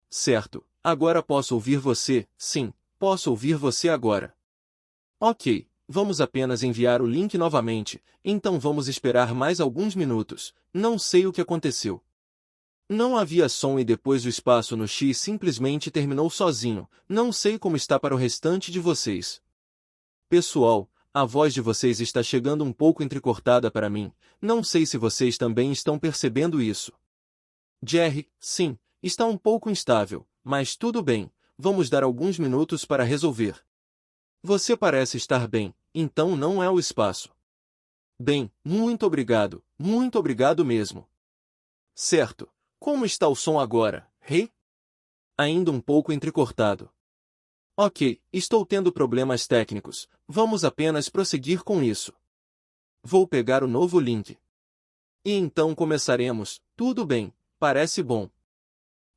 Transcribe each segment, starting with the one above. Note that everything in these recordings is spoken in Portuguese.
Certo, agora posso ouvir você, sim, posso ouvir você agora. Ok, vamos apenas enviar o link novamente, então vamos esperar mais alguns minutos, não sei o que aconteceu. Não havia som e depois o espaço no X simplesmente terminou sozinho, não sei como está para o restante de vocês. Pessoal, a voz de vocês está chegando um pouco entrecortada para mim, não sei se vocês também estão percebendo isso. Jerry, sim, está um pouco instável, mas tudo bem, vamos dar alguns minutos para resolver. Você parece estar bem, então não é o espaço. Bem, muito obrigado mesmo. Certo, como está o som agora, Hey? Ainda um pouco entrecortado. Ok, estou tendo problemas técnicos, vamos apenas prosseguir com isso. Vou pegar o novo link. E então começaremos, tudo bem, parece bom.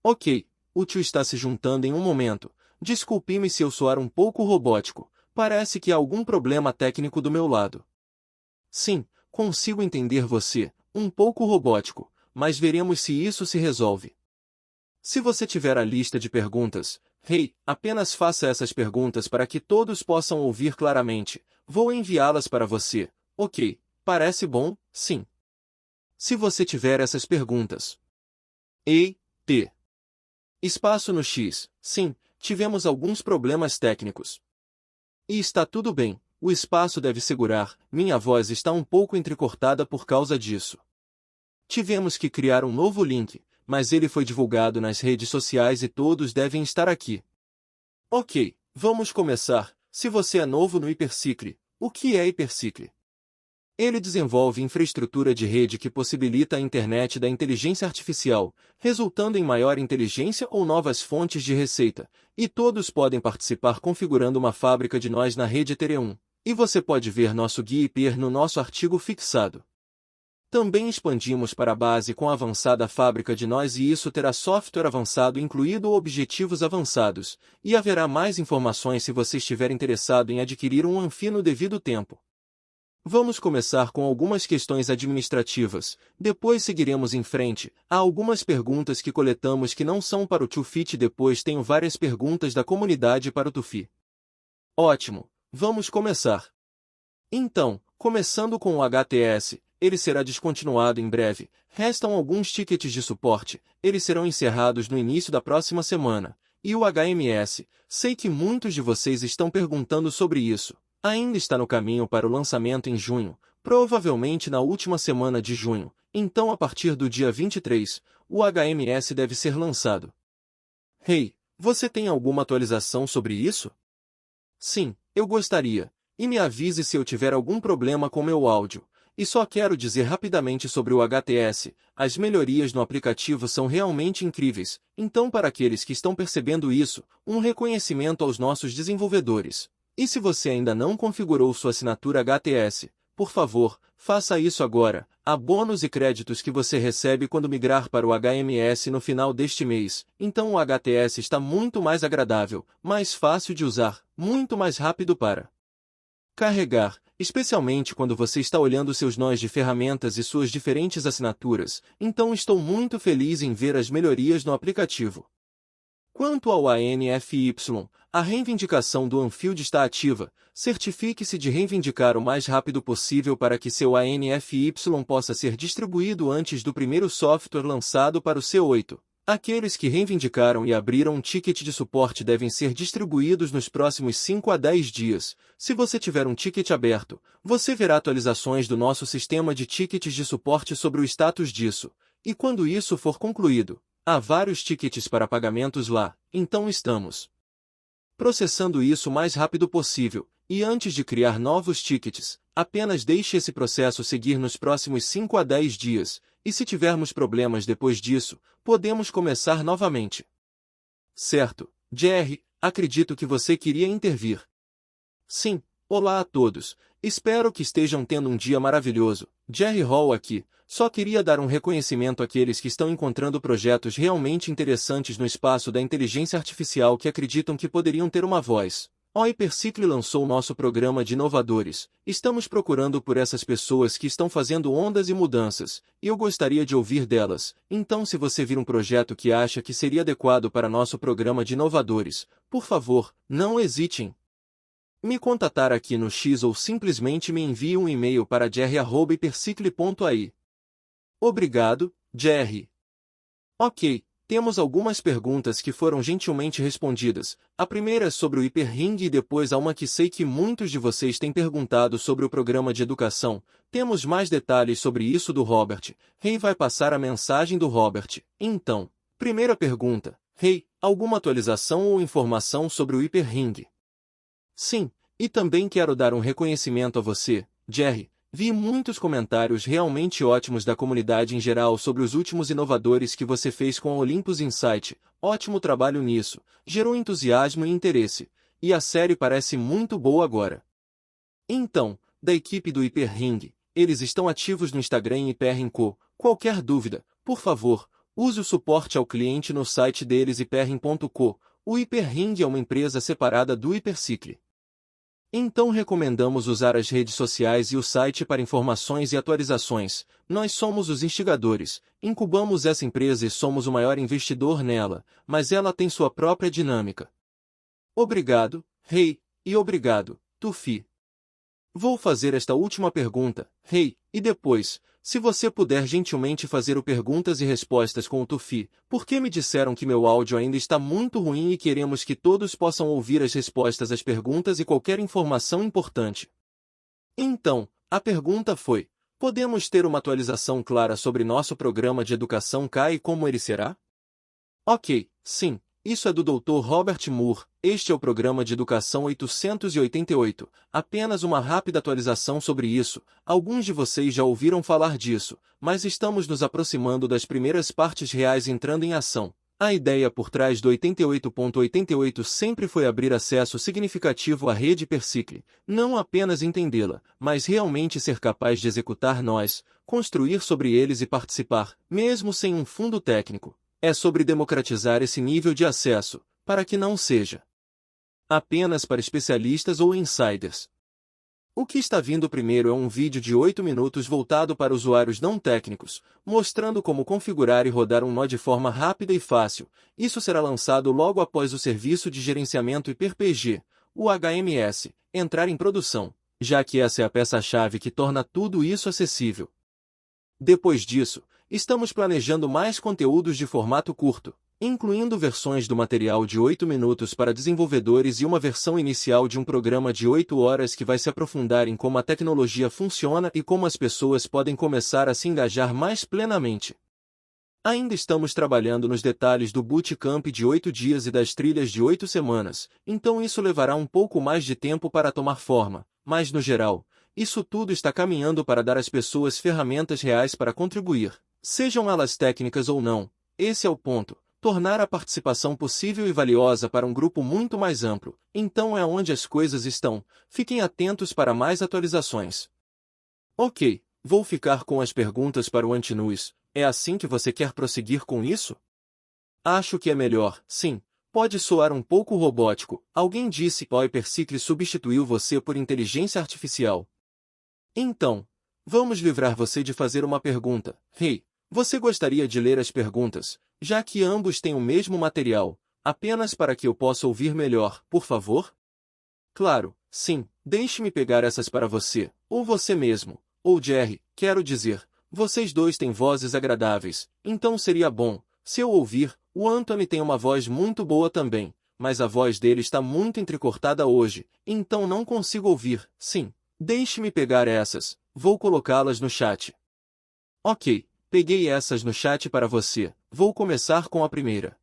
Ok, o tio está se juntando em um momento, desculpe-me se eu soar um pouco robótico, parece que há algum problema técnico do meu lado. Sim, consigo entender você, um pouco robótico, mas veremos se isso se resolve. Se você tiver a lista de perguntas, Hey, apenas faça essas perguntas para que todos possam ouvir claramente. Vou enviá-las para você. Ok, parece bom, sim. Se você tiver essas perguntas. Ei, T. Espaço no X. Sim, tivemos alguns problemas técnicos. E está tudo bem, o espaço deve segurar, minha voz está um pouco entrecortada por causa disso. Tivemos que criar um novo link, mas ele foi divulgado nas redes sociais e todos devem estar aqui. Ok, vamos começar. Se você é novo no Hypercycle, o que é Hypercycle? Ele desenvolve infraestrutura de rede que possibilita a internet da inteligência artificial, resultando em maior inteligência ou novas fontes de receita, e todos podem participar configurando uma fábrica de nós na rede Ethereum. E você pode ver nosso guia Hyper no nosso artigo fixado. Também expandimos para a base com a avançada fábrica de nós e isso terá software avançado incluído ou objetivos avançados, e haverá mais informações se você estiver interessado em adquirir um Amphi no devido tempo. Vamos começar com algumas questões administrativas, depois seguiremos em frente. Há algumas perguntas que coletamos que não são para o TUFIT e depois tenho várias perguntas da comunidade para o TUFI. Ótimo, vamos começar. Então, começando com o HTS, ele será descontinuado em breve. Restam alguns tickets de suporte, eles serão encerrados no início da próxima semana. E o HMS, sei que muitos de vocês estão perguntando sobre isso. Ainda está no caminho para o lançamento em junho, provavelmente na última semana de junho, então a partir do dia 23, o HMS deve ser lançado. Hey, você tem alguma atualização sobre isso? Sim, eu gostaria. E me avise se eu tiver algum problema com meu áudio. E só quero dizer rapidamente sobre o HTS, as melhorias no aplicativo são realmente incríveis, então para aqueles que estão percebendo isso, um reconhecimento aos nossos desenvolvedores. E se você ainda não configurou sua assinatura HTS, por favor, faça isso agora. Há bônus e créditos que você recebe quando migrar para o HMS no final deste mês, então o HTS está muito mais agradável, mais fácil de usar, muito mais rápido para carregar, especialmente quando você está olhando seus nós de ferramentas e suas diferentes assinaturas, então estou muito feliz em ver as melhorias no aplicativo. Quanto ao ANFY, a reivindicação do Anfield está ativa, certifique-se de reivindicar o mais rápido possível para que seu ANFY possa ser distribuído antes do primeiro software lançado para o C8. Aqueles que reivindicaram e abriram um ticket de suporte devem ser distribuídos nos próximos 5 a 10 dias. Se você tiver um ticket aberto, você verá atualizações do nosso sistema de tickets de suporte sobre o status disso. E quando isso for concluído, há vários tickets para pagamentos lá, então estamos processando isso o mais rápido possível, e antes de criar novos tickets, apenas deixe esse processo seguir nos próximos 5 a 10 dias, e se tivermos problemas depois disso, podemos começar novamente. Certo, Jerry, acredito que você queria intervir. Sim, olá a todos, espero que estejam tendo um dia maravilhoso. Jerry Hall aqui, só queria dar um reconhecimento àqueles que estão encontrando projetos realmente interessantes no espaço da inteligência artificial que acreditam que poderiam ter uma voz. O Hypercycle lançou nosso programa de inovadores. Estamos procurando por essas pessoas que estão fazendo ondas e mudanças, e eu gostaria de ouvir delas. Então, se você vir um projeto que acha que seria adequado para nosso programa de inovadores, por favor, não hesitem. Me contatar aqui no X ou simplesmente me envie um e-mail para jerry@hypercycle.ai. Obrigado, Jerry. Ok. Temos algumas perguntas que foram gentilmente respondidas. A primeira é sobre o Hyperring e depois há uma que sei que muitos de vocês têm perguntado sobre o programa de educação. Temos mais detalhes sobre isso do Robert. Hey, vai passar a mensagem do Robert. Então, primeira pergunta. Hey, alguma atualização ou informação sobre o Hyperring? Sim, e também quero dar um reconhecimento a você, Jerry. Vi muitos comentários realmente ótimos da comunidade em geral sobre os últimos inovadores que você fez com a Olympus Insight. Ótimo trabalho nisso. Gerou entusiasmo e interesse. E a série parece muito boa agora. Então, da equipe do Hyperring, eles estão ativos no Instagram em Hyperring.co. Qualquer dúvida, por favor, use o suporte ao cliente no site deles hyperring.co. O Hyperring é uma empresa separada do Hypercycle. Então recomendamos usar as redes sociais e o site para informações e atualizações. Nós somos os instigadores, incubamos essa empresa e somos o maior investidor nela, mas ela tem sua própria dinâmica. Obrigado, Rei, e obrigado, Tufi. Vou fazer esta última pergunta, Rei, e depois, se você puder gentilmente fazer o perguntas e respostas com o Tufi, porque me disseram que meu áudio ainda está muito ruim e queremos que todos possam ouvir as respostas às perguntas e qualquer informação importante. Então, a pergunta foi: podemos ter uma atualização clara sobre nosso programa de educação CAI e como ele será? Ok, sim. Isso é do Dr. Robert Moore. Este é o programa de educação 888. Apenas uma rápida atualização sobre isso. Alguns de vocês já ouviram falar disso, mas estamos nos aproximando das primeiras partes reais entrando em ação. A ideia por trás do 88.88 sempre foi abrir acesso significativo à rede Hypercycle, não apenas entendê-la, mas realmente ser capaz de executar nós, construir sobre eles e participar, mesmo sem um fundo técnico. É sobre democratizar esse nível de acesso, para que não seja apenas para especialistas ou insiders. O que está vindo primeiro é um vídeo de 8 minutos voltado para usuários não técnicos, mostrando como configurar e rodar um nó de forma rápida e fácil. Isso será lançado logo após o serviço de gerenciamento HyperPG, o HMS, entrar em produção, já que essa é a peça-chave que torna tudo isso acessível. Depois disso, estamos planejando mais conteúdos de formato curto, incluindo versões do material de 8 minutos para desenvolvedores e uma versão inicial de um programa de 8 horas que vai se aprofundar em como a tecnologia funciona e como as pessoas podem começar a se engajar mais plenamente. Ainda estamos trabalhando nos detalhes do bootcamp de 8 dias e das trilhas de 8 semanas, então isso levará um pouco mais de tempo para tomar forma, mas no geral, isso tudo está caminhando para dar às pessoas ferramentas reais para contribuir. Sejam elas técnicas ou não, esse é o ponto. Tornar a participação possível e valiosa para um grupo muito mais amplo. Então é onde as coisas estão. Fiquem atentos para mais atualizações. Ok, vou ficar com as perguntas para o Antinous. É assim que você quer prosseguir com isso? Acho que é melhor, sim. Pode soar um pouco robótico. Alguém disse que o Hypercycle substituiu você por inteligência artificial. Então, vamos livrar você de fazer uma pergunta. Hey, você gostaria de ler as perguntas, já que ambos têm o mesmo material, apenas para que eu possa ouvir melhor, por favor? Claro, sim, deixe-me pegar essas para você, ou você mesmo, ou Jerry, quero dizer, vocês dois têm vozes agradáveis, então seria bom, se eu ouvir, o Anthony tem uma voz muito boa também, mas a voz dele está muito entrecortada hoje, então não consigo ouvir, sim, deixe-me pegar essas, vou colocá-las no chat. Ok. Peguei essas no chat para você. Vou começar com a primeira.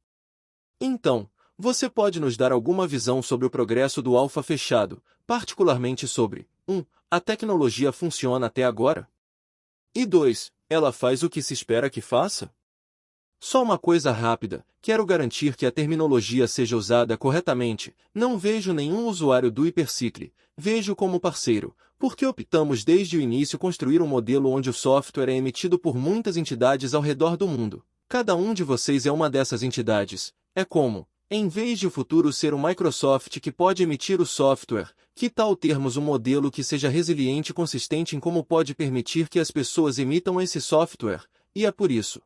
Então, você pode nos dar alguma visão sobre o progresso do alfa fechado, particularmente sobre 1. A tecnologia funciona até agora? E 2. Ela faz o que se espera que faça? Só uma coisa rápida, quero garantir que a terminologia seja usada corretamente. Não vejo nenhum usuário do Hypercycle, vejo como parceiro, porque optamos desde o início construir um modelo onde o software é emitido por muitas entidades ao redor do mundo. Cada um de vocês é uma dessas entidades. É como Em vez de o futuro ser o Microsoft que pode emitir o software, que tal termos um modelo que seja resiliente e consistente em como pode permitir que as pessoas emitam esse software, e é por isso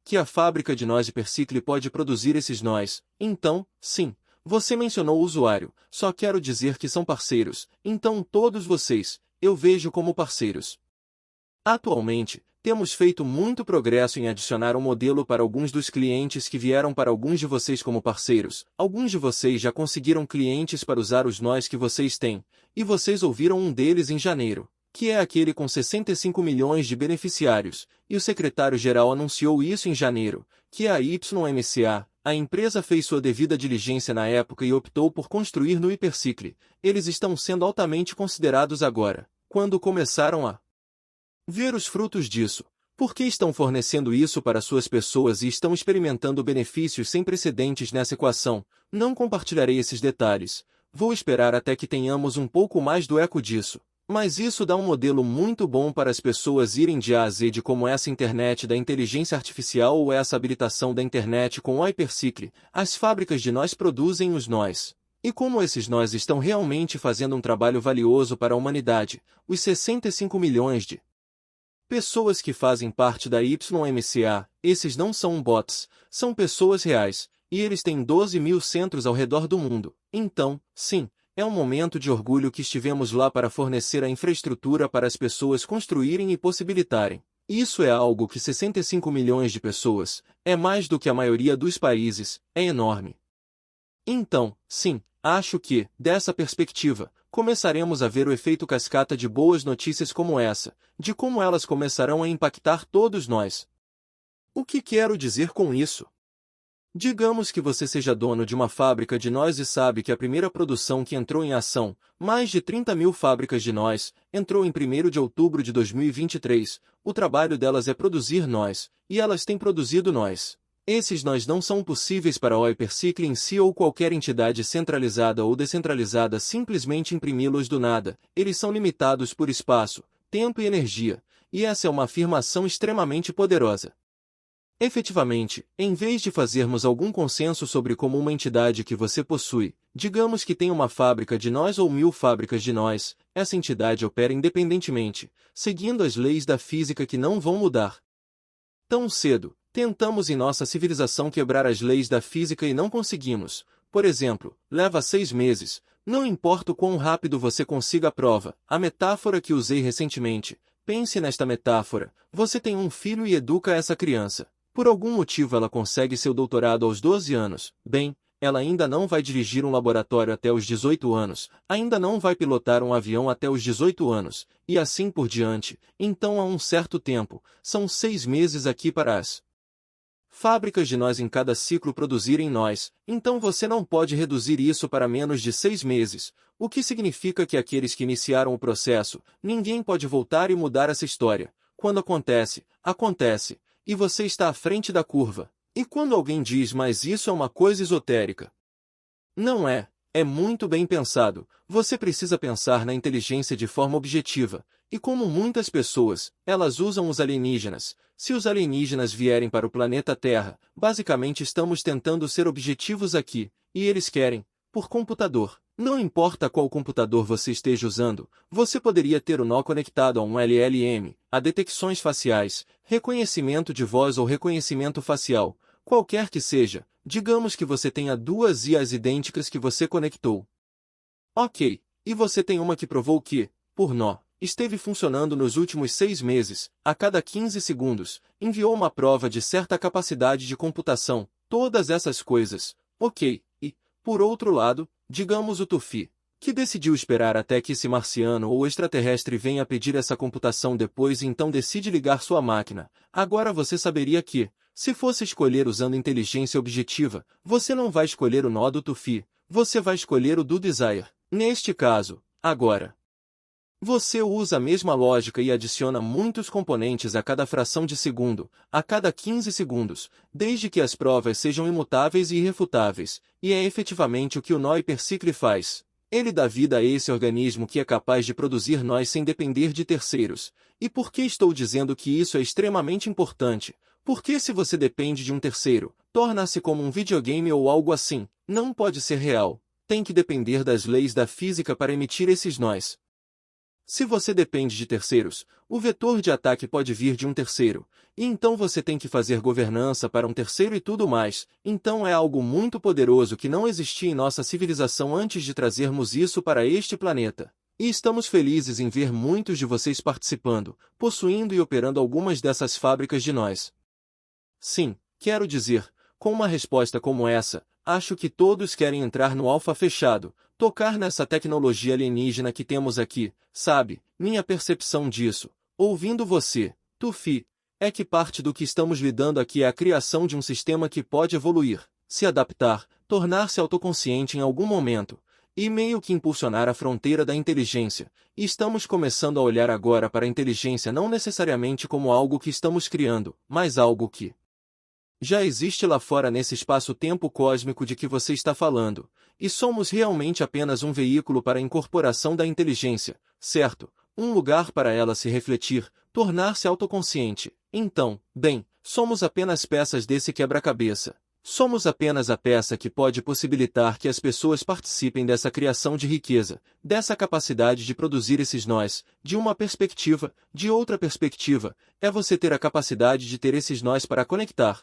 que a fábrica de nós de Persicle pode produzir esses nós. Então, sim, você mencionou o usuário, só quero dizer que são parceiros, então todos vocês, eu vejo como parceiros. Atualmente, temos feito muito progresso em adicionar um modelo para alguns dos clientes que vieram para alguns de vocês como parceiros. Alguns de vocês já conseguiram clientes para usar os nós que vocês têm, e vocês ouviram um deles em janeiro, que é aquele com 65 milhões de beneficiários, e o secretário-geral anunciou isso em janeiro, que é a YMCA. A empresa fez sua devida diligência na época e optou por construir no Hypercycle. Eles estão sendo altamente considerados agora, quando começaram a ver os frutos disso, porque estão fornecendo isso para suas pessoas e estão experimentando benefícios sem precedentes nessa equação. Não compartilharei esses detalhes. Vou esperar até que tenhamos um pouco mais do eco disso. Mas isso dá um modelo muito bom para as pessoas irem de A a Z de como essa internet da inteligência artificial ou essa habilitação da internet com o Hypercycle, as fábricas de nós produzem os nós. E como esses nós estão realmente fazendo um trabalho valioso para a humanidade, os 65 milhões de pessoas que fazem parte da YMCA, esses não são bots, são pessoas reais, e eles têm 12 mil centros ao redor do mundo. Então, sim, é um momento de orgulho que estivemos lá para fornecer a infraestrutura para as pessoas construírem e possibilitarem. Isso é algo que 65 milhões de pessoas, é mais do que a maioria dos países, é enorme. Então, sim, acho que, dessa perspectiva, começaremos a ver o efeito cascata de boas notícias como essa, de como elas começarão a impactar todos nós. O que quero dizer com isso? Digamos que você seja dono de uma fábrica de nós e sabe que a primeira produção que entrou em ação, mais de 30 mil fábricas de nós, entrou em 1º de outubro de 2023, o trabalho delas é produzir nós, e elas têm produzido nós. Esses nós não são possíveis para o Hypercycle em si ou qualquer entidade centralizada ou descentralizada simplesmente imprimi-los do nada, eles são limitados por espaço, tempo e energia, e essa é uma afirmação extremamente poderosa. Efetivamente, em vez de fazermos algum consenso sobre como uma entidade que você possui, digamos que tem uma fábrica de nós ou 1000 fábricas de nós, essa entidade opera independentemente, seguindo as leis da física que não vão mudar. Tão cedo, tentamos em nossa civilização quebrar as leis da física e não conseguimos. Por exemplo, leva 6 meses, não importa o quão rápido você consiga a prova. A metáfora que usei recentemente, pense nesta metáfora, você tem um filho e educa essa criança. Por algum motivo ela consegue seu doutorado aos 12 anos, bem, ela ainda não vai dirigir um laboratório até os 18 anos, ainda não vai pilotar um avião até os 18 anos, e assim por diante. Então há um certo tempo, são 6 meses aqui para as fábricas de nós em cada ciclo produzirem nós, então você não pode reduzir isso para menos de 6 meses, o que significa que aqueles que iniciaram o processo, ninguém pode voltar e mudar essa história. Quando acontece, acontece. E você está à frente da curva. E quando alguém diz mas isso é uma coisa esotérica? Não é, é muito bem pensado. Você precisa pensar na inteligência de forma objetiva. E como muitas pessoas, elas usam os alienígenas. Se os alienígenas vierem para o planeta Terra, basicamente estamos tentando ser objetivos aqui, e eles querem, por computador. Não importa qual computador você esteja usando, você poderia ter o nó conectado a um LLM, a detecções faciais, reconhecimento de voz ou reconhecimento facial, qualquer que seja, digamos que você tenha 2 IAs idênticas que você conectou. Ok, e você tem uma que provou que, por nó, esteve funcionando nos últimos 6 meses, a cada 15 segundos, enviou uma prova de certa capacidade de computação, todas essas coisas, ok, e, por outro lado, digamos o Tufi, que decidiu esperar até que esse marciano ou extraterrestre venha pedir essa computação depois e então decide ligar sua máquina. Agora você saberia que, se fosse escolher usando inteligência objetiva, você não vai escolher o nó do Tufi, você vai escolher o do Desire. Neste caso, agora, você usa a mesma lógica e adiciona muitos componentes a cada fração de segundo, a cada 15 segundos, desde que as provas sejam imutáveis e irrefutáveis, e é efetivamente o que o nó Hypercycle faz. Ele dá vida a esse organismo que é capaz de produzir nós sem depender de terceiros. E por que estou dizendo que isso é extremamente importante? Porque se você depende de um terceiro, Torna-se como um videogame ou algo assim, não pode ser real. Tem que depender das leis da física para emitir esses nós. Se você depende de terceiros, o vetor de ataque pode vir de um terceiro, e então você tem que fazer governança para um terceiro e tudo mais, então é algo muito poderoso que não existia em nossa civilização antes de trazermos isso para este planeta. E estamos felizes em ver muitos de vocês participando, possuindo e operando algumas dessas fábricas de nós. Sim, quero dizer, com uma resposta como essa, acho que todos querem entrar no alfa fechado, tocar nessa tecnologia alienígena que temos aqui, sabe? Minha percepção disso, ouvindo você, Tufi, é que parte do que estamos lidando aqui é a criação de um sistema que pode evoluir, se adaptar, tornar-se autoconsciente em algum momento, e meio que impulsionar a fronteira da inteligência. E estamos começando a olhar agora para a inteligência não necessariamente como algo que estamos criando, mas algo que já existe lá fora nesse espaço-tempo cósmico de que você está falando, e somos realmente apenas um veículo para a incorporação da inteligência, certo? Um lugar para ela se refletir, tornar-se autoconsciente. Então, bem, somos apenas peças desse quebra-cabeça. Somos apenas a peça que pode possibilitar que as pessoas participem dessa criação de riqueza, dessa capacidade de produzir esses nós, de uma perspectiva, de outra perspectiva, é você ter a capacidade de ter esses nós para conectar.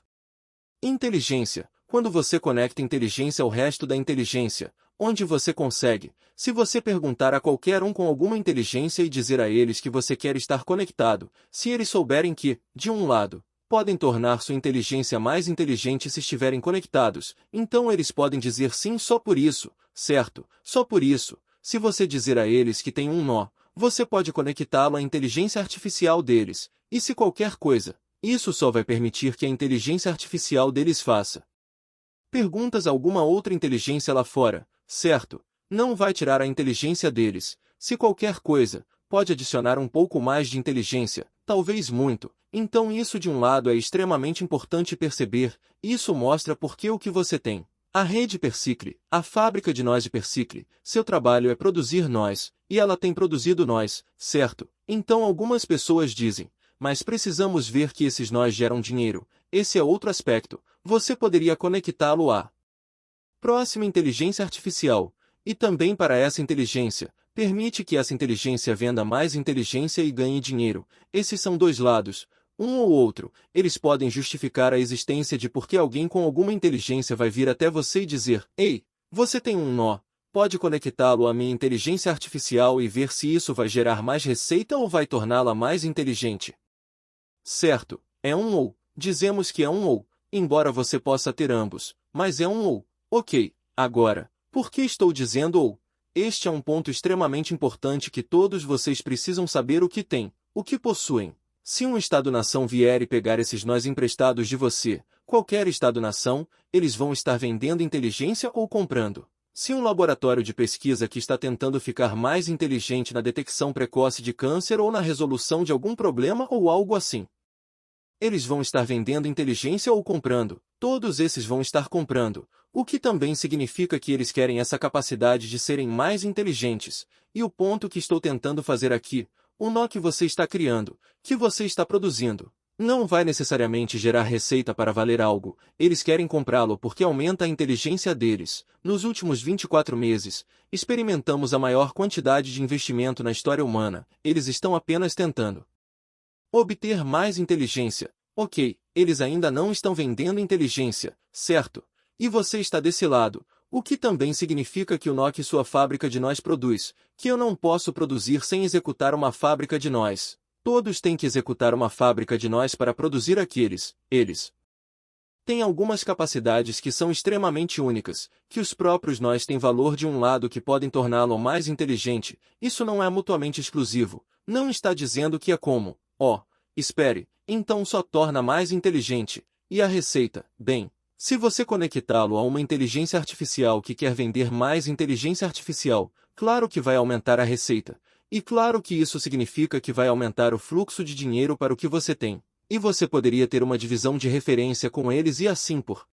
Inteligência. Quando você conecta inteligência ao resto da inteligência, onde você consegue, se você perguntar a qualquer um com alguma inteligência e dizer a eles que você quer estar conectado, se eles souberem que, de um lado, podem tornar sua inteligência mais inteligente se estiverem conectados, então eles podem dizer sim só por isso, certo? Só por isso. Se você dizer a eles que tem um nó, você pode conectá-lo à inteligência artificial deles, e se qualquer coisa, isso só vai permitir que a inteligência artificial deles faça perguntas a alguma outra inteligência lá fora, certo? Não vai tirar a inteligência deles. Se qualquer coisa, pode adicionar um pouco mais de inteligência, talvez muito. Então isso de um lado é extremamente importante perceber, isso mostra porque o que você tem. A rede Persicle, a fábrica de nós de Persicle, seu trabalho é produzir nós, e ela tem produzido nós, certo? Então algumas pessoas dizem, mas precisamos ver que esses nós geram dinheiro. Esse é outro aspecto. Você poderia conectá-lo à próxima inteligência artificial. E também para essa inteligência, permite que essa inteligência venda mais inteligência e ganhe dinheiro. Esses são dois lados. Um ou outro, eles podem justificar a existência de porque alguém com alguma inteligência vai vir até você e dizer, ei, você tem um nó. Pode conectá-lo à minha inteligência artificial e ver se isso vai gerar mais receita ou vai torná-la mais inteligente. Certo, é um ou. Dizemos que é um ou, embora você possa ter ambos, mas é um ou. Ok, agora, por que estou dizendo ou? Este é um ponto extremamente importante que todos vocês precisam saber o que têm, o que possuem. Se um Estado-nação vier e pegar esses nós emprestados de você, qualquer Estado-nação, eles vão estar vendendo inteligência ou comprando. Se um laboratório de pesquisa que está tentando ficar mais inteligente na detecção precoce de câncer ou na resolução de algum problema ou algo assim, eles vão estar vendendo inteligência ou comprando, todos esses vão estar comprando, o que também significa que eles querem essa capacidade de serem mais inteligentes. E o ponto que estou tentando fazer aqui, o nó que você está criando, que você está produzindo, não vai necessariamente gerar receita para valer algo, eles querem comprá-lo porque aumenta a inteligência deles. Nos últimos 24 meses, experimentamos a maior quantidade de investimento na história humana, eles estão apenas tentando obter mais inteligência. Ok, eles ainda não estão vendendo inteligência, certo? E você está desse lado, o que também significa que o nó que sua fábrica de nós produz, que eu não posso produzir sem executar uma fábrica de nós. Todos têm que executar uma fábrica de nós para produzir aqueles, eles têm algumas capacidades que são extremamente únicas, que os próprios nós têm valor de um lado que podem torná-lo mais inteligente. Isso não é mutuamente exclusivo, não está dizendo que é como, espere, então só torna mais inteligente. E a receita, bem, se você conectá-lo a uma inteligência artificial que quer vender mais inteligência artificial, claro que vai aumentar a receita. E claro que isso significa que vai aumentar o fluxo de dinheiro para o que você tem. E você poderia ter uma divisão de referência com eles e assim por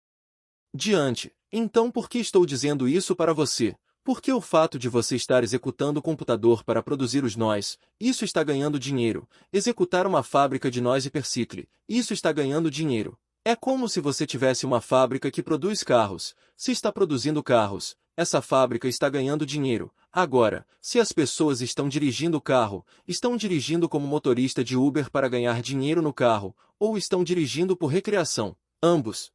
diante. Então por que estou dizendo isso para você? Porque o fato de você estar executando o computador para produzir os nós, isso está ganhando dinheiro. Executar uma fábrica de nós e Persicle, isso está ganhando dinheiro. É como se você tivesse uma fábrica que produz carros. Se está produzindo carros, essa fábrica está ganhando dinheiro. Agora, se as pessoas estão dirigindo o carro, estão dirigindo como motorista de Uber para ganhar dinheiro no carro, ou estão dirigindo por recreação, ambos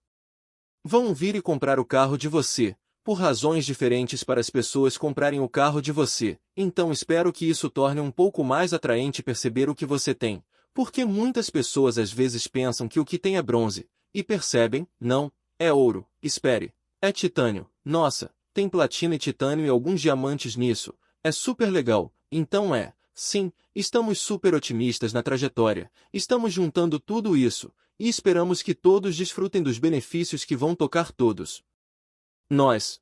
vão vir e comprar o carro de você, por razões diferentes para as pessoas comprarem o carro de você. Então espero que isso torne um pouco mais atraente perceber o que você tem, porque muitas pessoas às vezes pensam que o que tem é bronze, e percebem, não, é ouro, espere, é titânio, nossa, tem platina e titânio e alguns diamantes nisso, é super legal, então sim, estamos super otimistas na trajetória, estamos juntando tudo isso, e esperamos que todos desfrutem dos benefícios que vão tocar todos. Nós.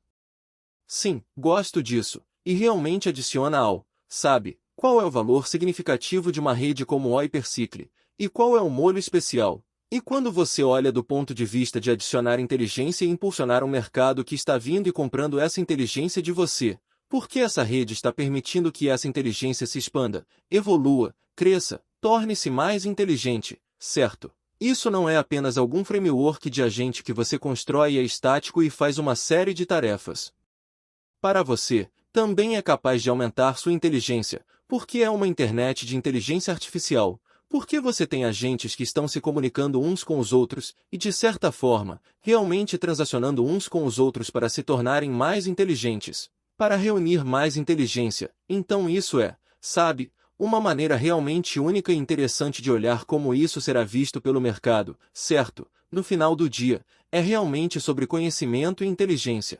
Sim, gosto disso, e realmente adiciona sabe, qual é o valor significativo de uma rede como o Hypercycle, e qual é o molho especial. E quando você olha do ponto de vista de adicionar inteligência e impulsionar um mercado que está vindo e comprando essa inteligência de você, porque essa rede está permitindo que essa inteligência se expanda, evolua, cresça, torne-se mais inteligente, certo? Isso não é apenas algum framework de agente que você constrói e é estático e faz uma série de tarefas. Para você, também é capaz de aumentar sua inteligência, porque é uma internet de inteligência artificial, porque você tem agentes que estão se comunicando uns com os outros e, de certa forma, realmente transacionando uns com os outros para se tornarem mais inteligentes, para reunir mais inteligência. Então isso sabe, uma maneira realmente única e interessante de olhar como isso será visto pelo mercado, certo? No final do dia, é realmente sobre conhecimento e inteligência.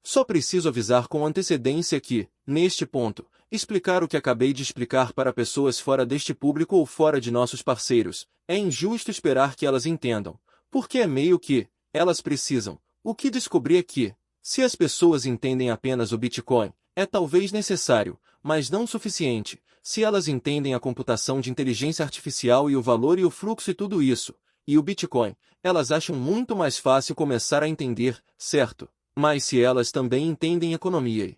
Só preciso avisar com antecedência que, neste ponto, explicar o que acabei de explicar para pessoas fora deste público ou fora de nossos parceiros, é injusto esperar que elas entendam, porque é meio que, elas precisam. O que descobri é que, se as pessoas entendem apenas o Bitcoin, é talvez necessário, mas não suficiente. Se elas entendem a computação de inteligência artificial e o valor e o fluxo e tudo isso, e o Bitcoin, elas acham muito mais fácil começar a entender, certo? Mas se elas também entendem economia e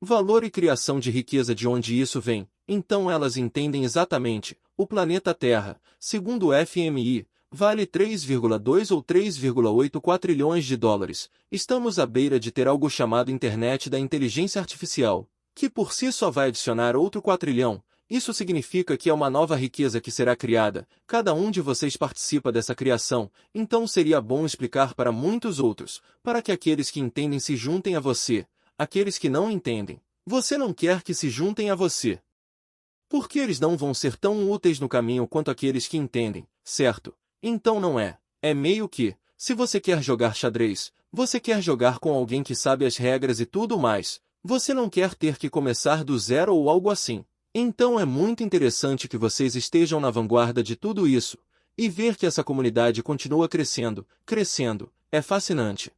valor e criação de riqueza de onde isso vem, então elas entendem exatamente, o planeta Terra, segundo o FMI, vale 3,2 ou 3,8 quatrilhões de dólares. Estamos à beira de ter algo chamado Internet da Inteligência Artificial, que por si só vai adicionar outro quatrilhão. Isso significa que é uma nova riqueza que será criada, cada um de vocês participa dessa criação, então seria bom explicar para muitos outros, para que aqueles que entendem se juntem a você, aqueles que não entendem, você não quer que se juntem a você. Porque eles não vão ser tão úteis no caminho quanto aqueles que entendem, certo? Então não é meio que, se você quer jogar xadrez, você quer jogar com alguém que sabe as regras e tudo mais, você não quer ter que começar do zero ou algo assim. Então é muito interessante que vocês estejam na vanguarda de tudo isso, e ver que essa comunidade continua crescendo, é fascinante.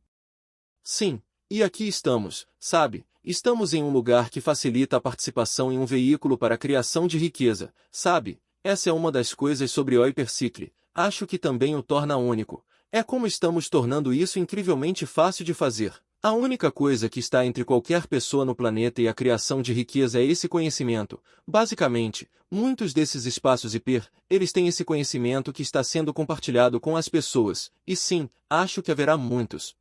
Sim, e aqui estamos, sabe? Estamos em um lugar que facilita a participação em um veículo para a criação de riqueza, sabe? Essa é uma das coisas sobre o Hypercycle, acho que também o torna único. É como estamos tornando isso incrivelmente fácil de fazer. A única coisa que está entre qualquer pessoa no planeta e a criação de riqueza é esse conhecimento. Basicamente, muitos desses espaços hiper, eles têm esse conhecimento que está sendo compartilhado com as pessoas, e sim, acho que haverá muitos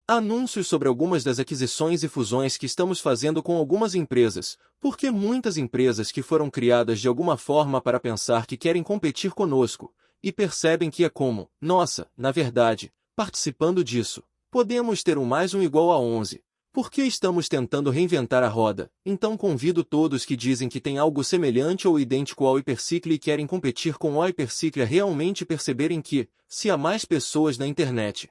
anúncios sobre algumas das aquisições e fusões que estamos fazendo com algumas empresas, porque muitas empresas que foram criadas de alguma forma para pensar que querem competir conosco, e percebem que é como, nossa, na verdade, participando disso, podemos ter um mais um igual a 11. Porque estamos tentando reinventar a roda, então convido todos que dizem que têm algo semelhante ou idêntico ao Hypercycle e querem competir com o Hypercycle a realmente perceberem que, se há mais pessoas na internet,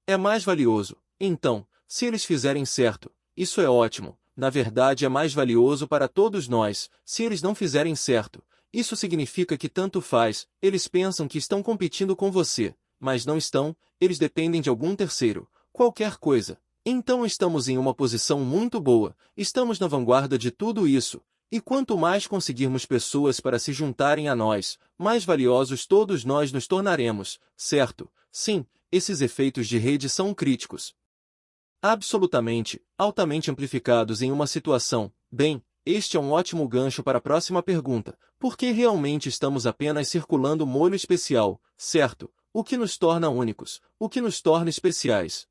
é mais valioso. Então, se eles fizerem certo, isso é ótimo. Na verdade é mais valioso para todos nós. Se eles não fizerem certo, isso significa que tanto faz. Eles pensam que estão competindo com você, mas não estão. Eles dependem de algum terceiro, qualquer coisa. Então estamos em uma posição muito boa. Estamos na vanguarda de tudo isso. E quanto mais conseguirmos pessoas para se juntarem a nós, mais valiosos todos nós nos tornaremos, certo? Sim, esses efeitos de rede são críticos. Absolutamente, altamente amplificados em uma situação. Bem, este é um ótimo gancho para a próxima pergunta. Por que realmente estamos apenas circulando molho especial, certo? o que nos torna únicos, o que nos torna especiais.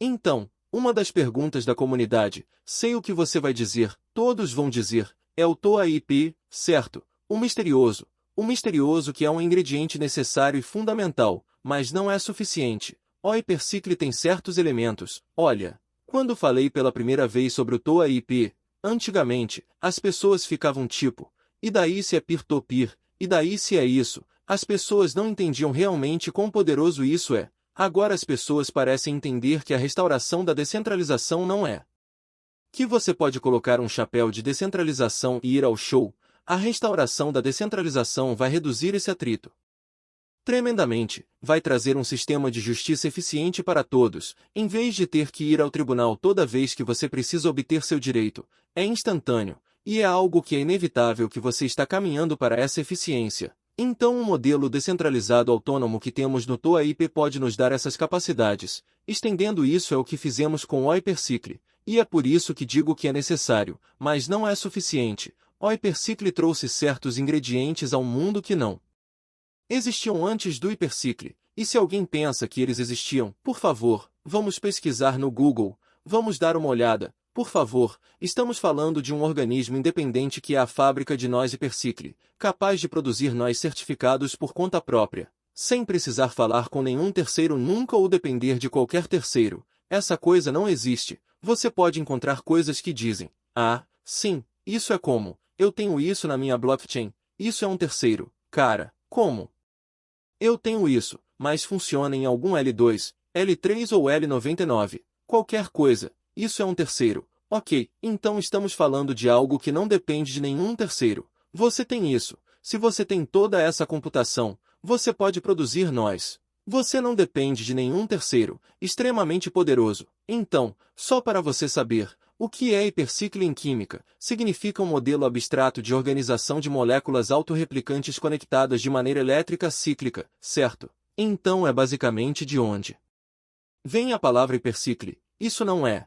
Então, uma das perguntas da comunidade, sei o que você vai dizer, todos vão dizer, é o TOA-IP, certo? O misterioso que é um ingrediente necessário e fundamental, mas não é suficiente. O hipercicle tem certos elementos, olha. Quando falei pela primeira vez sobre o TOA-IP, antigamente, as pessoas ficavam tipo, e daí se é peer-to-peer, e daí se é isso, as pessoas não entendiam realmente quão poderoso isso é. Agora as pessoas parecem entender que a restauração da descentralização não é que você pode colocar um chapéu de descentralização e ir ao show. A restauração da descentralização vai reduzir esse atrito tremendamente, vai trazer um sistema de justiça eficiente para todos, em vez de ter que ir ao tribunal toda vez que você precisa obter seu direito. É instantâneo, e é algo que é inevitável que você está caminhando para essa eficiência. Então um modelo descentralizado autônomo que temos no TOA-IP pode nos dar essas capacidades. Estendendo isso é o que fizemos com o Hypercycle, e é por isso que digo que é necessário, mas não é suficiente. O Hypercycle trouxe certos ingredientes ao mundo que não existiam antes do Hypercycle, e se alguém pensa que eles existiam, por favor, vamos pesquisar no Google, vamos dar uma olhada, por favor, estamos falando de um organismo independente que é a fábrica de nós Hypercycle, capaz de produzir nós certificados por conta própria, sem precisar falar com nenhum terceiro nunca ou depender de qualquer terceiro. Essa coisa não existe. Você pode encontrar coisas que dizem, ah, sim, isso é como, eu tenho isso na minha blockchain, isso é um terceiro. Cara, como? Eu tenho isso, mas funciona em algum L2, L3 ou L99. Qualquer coisa, isso é um terceiro. Ok, então estamos falando de algo que não depende de nenhum terceiro. Você tem isso. Se você tem toda essa computação, você pode produzir nós. Você não depende de nenhum terceiro, extremamente poderoso. Então, só para você saber, o que é Hypercycle em química? Significa um modelo abstrato de organização de moléculas autorreplicantes conectadas de maneira elétrica cíclica, certo? Então é basicamente de onde vem a palavra Hypercycle. Isso não é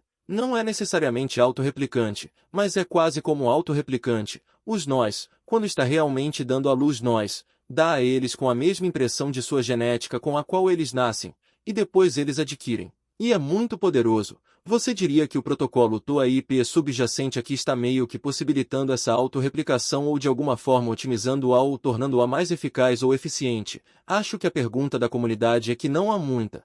necessariamente autorreplicante, mas é quase como autorreplicante. Os nós, quando está realmente dando à luz nós, dá a eles com a mesma impressão de sua genética com a qual eles nascem, e depois eles adquirem. E é muito poderoso. Você diria que o protocolo TOA-IP subjacente aqui está meio que possibilitando essa autorreplicação ou de alguma forma otimizando-a ou tornando-a mais eficaz ou eficiente. Acho que a pergunta da comunidade é que não há muita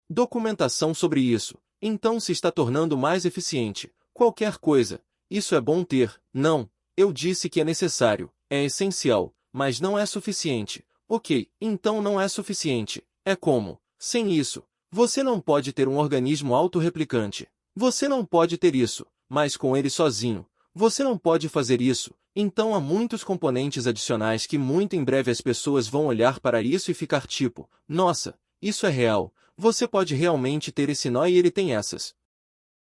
documentação sobre isso. Então se está tornando mais eficiente. Qualquer coisa. Isso é bom ter. Não. Eu disse que é necessário. É essencial. Mas não é suficiente. Ok, então não é suficiente. É como? Sem isso, você não pode ter um organismo autorreplicante. Você não pode ter isso, mas com ele sozinho, você não pode fazer isso. Então há muitos componentes adicionais que muito em breve as pessoas vão olhar para isso e ficar tipo, nossa, isso é real. Você pode realmente ter esse nó e ele tem essas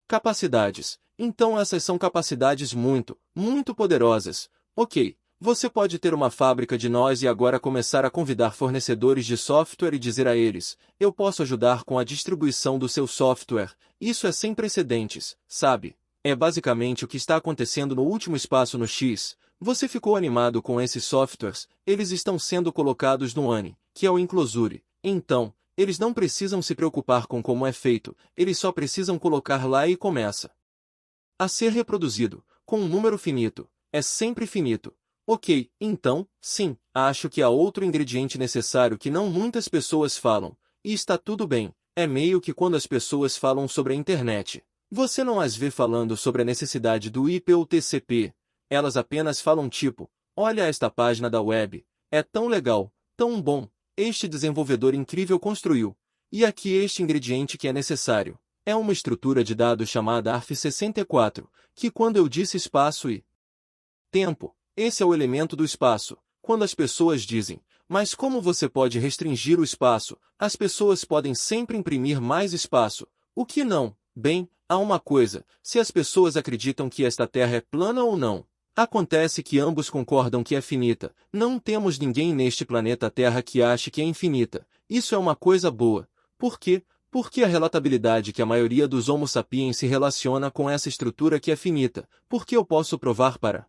capacidades. Então essas são capacidades muito, muito poderosas. Ok. Você pode ter uma fábrica de nós e agora começar a convidar fornecedores de software e dizer a eles, eu posso ajudar com a distribuição do seu software. Isso é sem precedentes, sabe? É basicamente o que está acontecendo no último espaço no X. Você ficou animado com esses softwares, eles estão sendo colocados no ANI, que é o Inclosure. Então, eles não precisam se preocupar com como é feito, eles só precisam colocar lá e começa a ser reproduzido, com um número finito. É sempre finito. Ok, então, sim, acho que há outro ingrediente necessário que não muitas pessoas falam, e está tudo bem, é meio que quando as pessoas falam sobre a internet. Você não as vê falando sobre a necessidade do IP ou TCP, elas apenas falam tipo, olha esta página da web, é tão legal, tão bom, este desenvolvedor incrível construiu, e aqui este ingrediente que é necessário. É uma estrutura de dados chamada ARF64, que quando eu disse espaço e tempo, esse é o elemento do espaço. Quando as pessoas dizem, mas como você pode restringir o espaço? As pessoas podem sempre imprimir mais espaço. O que não? Bem, há uma coisa, se as pessoas acreditam que esta Terra é plana ou não. Acontece que ambos concordam que é finita. Não temos ninguém neste planeta Terra que ache que é infinita. Isso é uma coisa boa. Por quê? Porque a relatabilidade que a maioria dos Homo sapiens se relaciona com essa estrutura que é finita. Porque eu posso provar para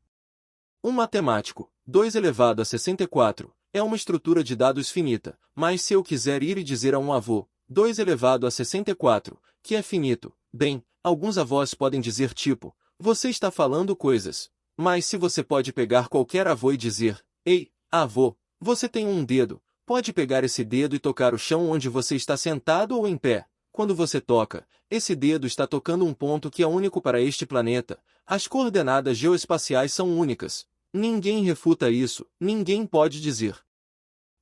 um matemático, 2 elevado a 64, é uma estrutura de dados finita, mas se eu quiser ir e dizer a um avô, 2 elevado a 64, que é finito, bem, alguns avós podem dizer tipo, você está falando coisas. Mas se você pode pegar qualquer avô e dizer, ei, avô, você tem um dedo, pode pegar esse dedo e tocar o chão onde você está sentado ou em pé. Quando você toca, esse dedo está tocando um ponto que é único para este planeta. As coordenadas geoespaciais são únicas. Ninguém refuta isso, ninguém pode dizer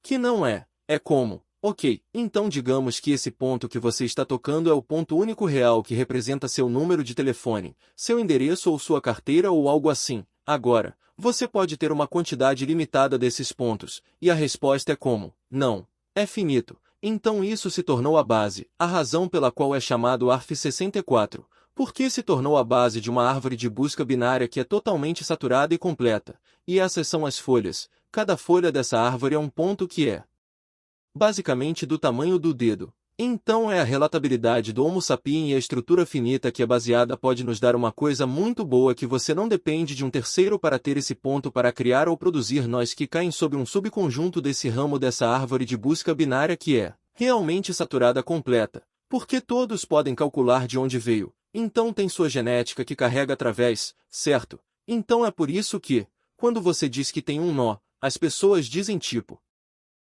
que não é. É como, ok, então digamos que esse ponto que você está tocando é o ponto único real que representa seu número de telefone, seu endereço ou sua carteira ou algo assim. Agora, você pode ter uma quantidade limitada desses pontos, e a resposta é como, não, é finito. Então isso se tornou a base, a razão pela qual é chamado ARF64, porque se tornou a base de uma árvore de busca binária que é totalmente saturada e completa, e essas são as folhas. Cada folha dessa árvore é um ponto que é basicamente do tamanho do dedo. Então é a relatabilidade do Homo sapiens e a estrutura finita que é baseada pode nos dar uma coisa muito boa que você não depende de um terceiro para ter esse ponto para criar ou produzir nós que caem sob um subconjunto desse ramo dessa árvore de busca binária que é realmente saturada completa, porque todos podem calcular de onde veio, então tem sua genética que carrega através, certo? Então é por isso que, quando você diz que tem um nó, as pessoas dizem tipo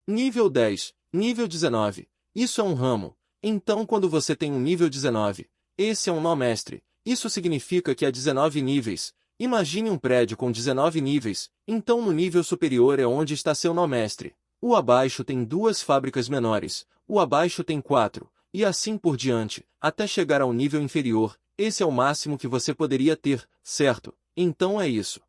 nível 10, nível 19. Isso é um ramo. Então quando você tem um nível 19, esse é um nó mestre. Isso significa que há 19 níveis. Imagine um prédio com 19 níveis, então no nível superior é onde está seu nó mestre. O abaixo tem 2 fábricas menores, o abaixo tem 4, e assim por diante, até chegar ao nível inferior. Esse é o máximo que você poderia ter, certo? Então é isso.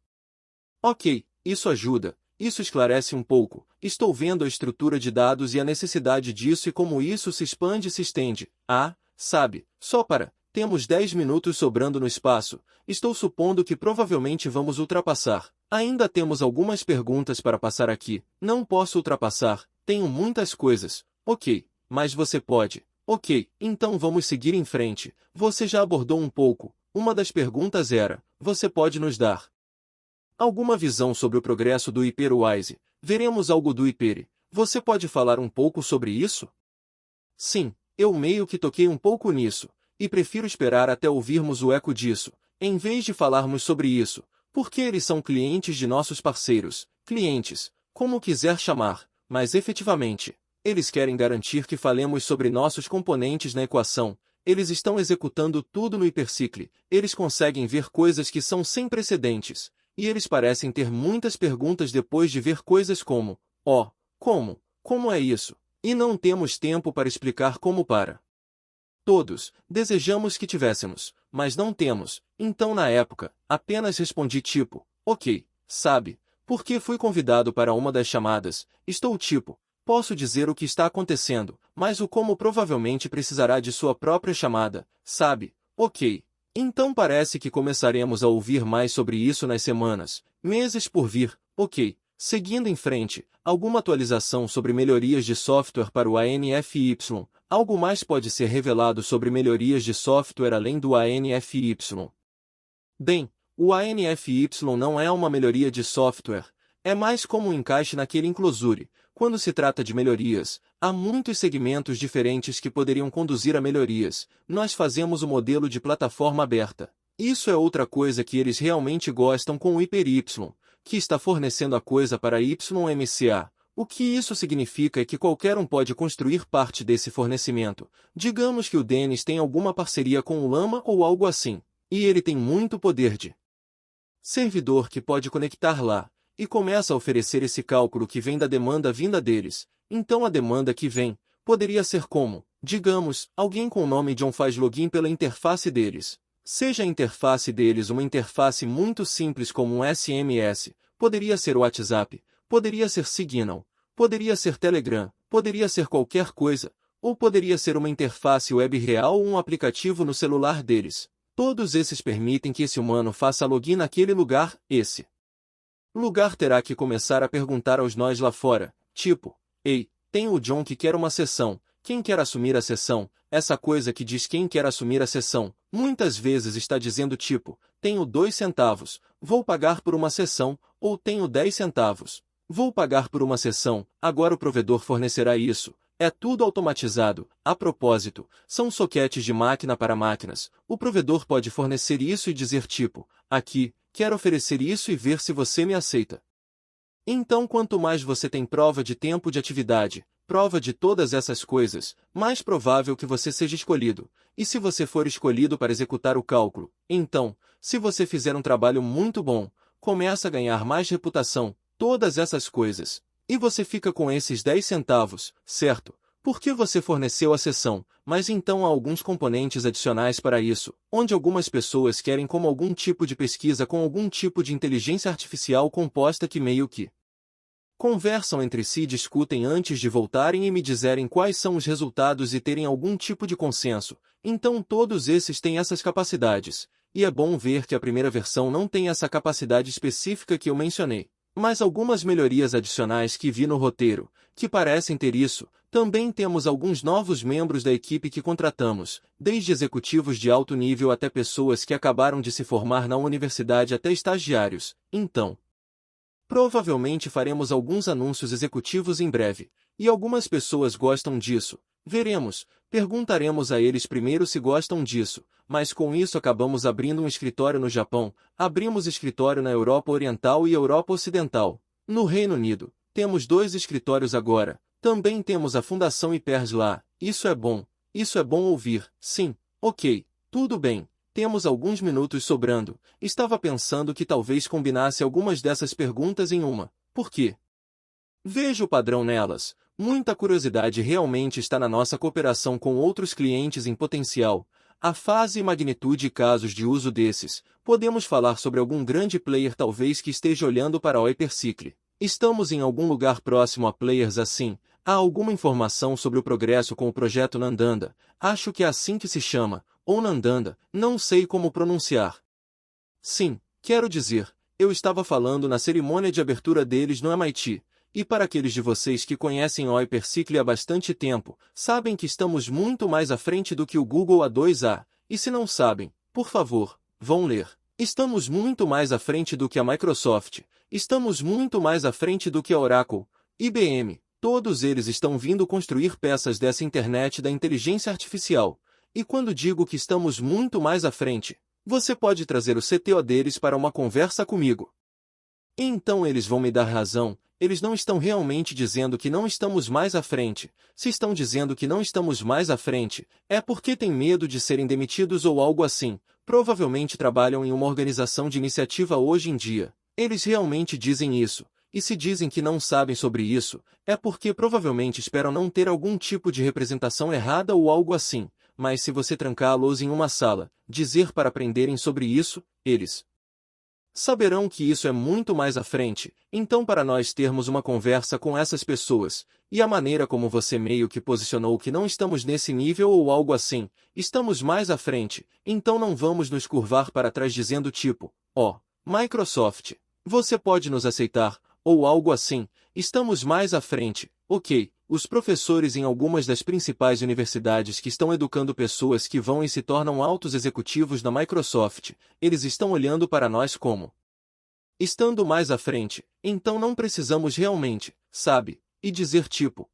Ok, isso ajuda. Isso esclarece um pouco. Estou vendo a estrutura de dados e a necessidade disso e como isso se expande e se estende. Ah, sabe, só para. Temos 10 minutos sobrando no espaço. Estou supondo que provavelmente vamos ultrapassar. Ainda temos algumas perguntas para passar aqui. Não posso ultrapassar. Tenho muitas coisas. Ok, mas você pode. Ok, então vamos seguir em frente. Você já abordou um pouco. Uma das perguntas era, você pode nos dar alguma visão sobre o progresso do Hyperwise? Veremos algo do Hyper. Você pode falar um pouco sobre isso? Sim, eu meio que toquei um pouco nisso, e prefiro esperar até ouvirmos o eco disso, em vez de falarmos sobre isso, porque eles são clientes de nossos parceiros, clientes, como quiser chamar, mas efetivamente, eles querem garantir que falemos sobre nossos componentes na equação. Eles estão executando tudo no Hypercycle, eles conseguem ver coisas que são sem precedentes. E eles parecem ter muitas perguntas depois de ver coisas como, como é isso? E não temos tempo para explicar como para. Todos, desejamos que tivéssemos, mas não temos, então na época, apenas respondi tipo, ok, sabe, porque fui convidado para uma das chamadas, estou tipo, posso dizer o que está acontecendo, mas o como provavelmente precisará de sua própria chamada, sabe, ok. Então parece que começaremos a ouvir mais sobre isso nas semanas, meses por vir, ok. Seguindo em frente, alguma atualização sobre melhorias de software para o ANFY, algo mais pode ser revelado sobre melhorias de software além do ANFY. Bem, o ANFY não é uma melhoria de software, é mais como um encaixe naquele enclosure. Quando se trata de melhorias, há muitos segmentos diferentes que poderiam conduzir a melhorias. Nós fazemos o modelo de plataforma aberta. Isso é outra coisa que eles realmente gostam com o HyperY, que está fornecendo a coisa para YMCA. O que isso significa é que qualquer um pode construir parte desse fornecimento. Digamos que o Dennis tem alguma parceria com o Llama ou algo assim, e ele tem muito poder de servidor que pode conectar lá. E começa a oferecer esse cálculo que vem da demanda vinda deles. Então a demanda que vem, poderia ser como, digamos, alguém com o nome John faz login pela interface deles. Seja a interface deles uma interface muito simples como um SMS, poderia ser o WhatsApp, poderia ser Signal, poderia ser Telegram, poderia ser qualquer coisa, ou poderia ser uma interface web real ou um aplicativo no celular deles. Todos esses permitem que esse humano faça login naquele lugar, esse lugar terá que começar a perguntar aos nós lá fora, tipo, ei, tem o John que quer uma sessão, quem quer assumir a sessão? Essa coisa que diz quem quer assumir a sessão, muitas vezes está dizendo tipo, tenho 2 centavos, vou pagar por uma sessão, ou tenho 10 centavos. Vou pagar por uma sessão, agora o provedor fornecerá isso. É tudo automatizado. A propósito, são soquetes de máquina para máquinas. O provedor pode fornecer isso e dizer tipo, aqui, quero oferecer isso e ver se você me aceita. Então quanto mais você tem prova de tempo de atividade, prova de todas essas coisas, mais provável que você seja escolhido. E se você for escolhido para executar o cálculo, então, se você fizer um trabalho muito bom, começa a ganhar mais reputação, todas essas coisas. E você fica com esses 10 centavos, certo? Porque você forneceu a sessão, mas então há alguns componentes adicionais para isso, onde algumas pessoas querem como algum tipo de pesquisa com algum tipo de inteligência artificial composta que meio que conversam entre si e discutem antes de voltarem e me dizerem quais são os resultados e terem algum tipo de consenso. Então todos esses têm essas capacidades. E é bom ver que a primeira versão não tem essa capacidade específica que eu mencionei. Mas algumas melhorias adicionais que vi no roteiro, que parecem ter isso, também temos alguns novos membros da equipe que contratamos, desde executivos de alto nível até pessoas que acabaram de se formar na universidade até estagiários. Então, provavelmente faremos alguns anúncios executivos em breve, e algumas pessoas gostam disso. Veremos, perguntaremos a eles primeiro se gostam disso, mas com isso acabamos abrindo um escritório no Japão, abrimos escritório na Europa Oriental e Europa Ocidental. No Reino Unido, temos 2 escritórios agora, também temos a Fundação IPERS lá, isso é bom ouvir, sim, ok, tudo bem. Temos alguns minutos sobrando. Estava pensando que talvez combinasse algumas dessas perguntas em uma. Por quê? Vejo o padrão nelas. Muita curiosidade realmente está na nossa cooperação com outros clientes em potencial. A fase e magnitude e casos de uso desses. Podemos falar sobre algum grande player talvez que esteja olhando para o Hypercycle. Estamos em algum lugar próximo a players assim. Há alguma informação sobre o progresso com o projeto Nandanda? Acho que é assim que se chama. Ou Nandanda, não sei como pronunciar. Sim, quero dizer, eu estava falando na cerimônia de abertura deles no MIT, e para aqueles de vocês que conhecem o Hypercycle há bastante tempo, sabem que estamos muito mais à frente do que o Google A2A, e se não sabem, por favor, vão ler. Estamos muito mais à frente do que a Microsoft, estamos muito mais à frente do que a Oracle, IBM, todos eles estão vindo construir peças dessa internet da inteligência artificial. E quando digo que estamos muito mais à frente, você pode trazer o CTO deles para uma conversa comigo. E então eles vão me dar razão, eles não estão realmente dizendo que não estamos mais à frente. Se estão dizendo que não estamos mais à frente, é porque têm medo de serem demitidos ou algo assim. Provavelmente trabalham em uma organização de iniciativa hoje em dia. Eles realmente dizem isso. E se dizem que não sabem sobre isso, é porque provavelmente esperam não ter algum tipo de representação errada ou algo assim. Mas se você trancá-los em uma sala, dizer para aprenderem sobre isso, eles saberão que isso é muito mais à frente. Então para nós termos uma conversa com essas pessoas, e a maneira como você meio que posicionou que não estamos nesse nível ou algo assim, estamos mais à frente, então não vamos nos curvar para trás dizendo tipo, Microsoft, você pode nos aceitar, ou algo assim, estamos mais à frente, ok. Os professores em algumas das principais universidades que estão educando pessoas que vão e se tornam altos executivos da Microsoft, eles estão olhando para nós como estando mais à frente, então não precisamos realmente, sabe, e dizer tipo,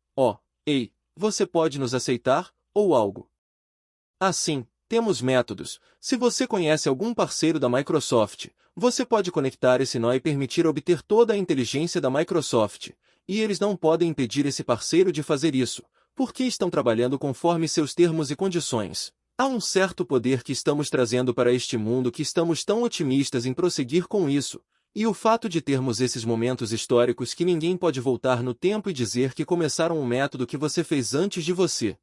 ei, você pode nos aceitar, ou algo assim. Temos métodos. Se você conhece algum parceiro da Microsoft, você pode conectar esse nó e permitir obter toda a inteligência da Microsoft. E eles não podem impedir esse parceiro de fazer isso, porque estão trabalhando conforme seus termos e condições. Há um certo poder que estamos trazendo para este mundo que estamos tão otimistas em prosseguir com isso. E o fato de termos esses momentos históricos que ninguém pode voltar no tempo e dizer que começaram um método que você fez antes de você.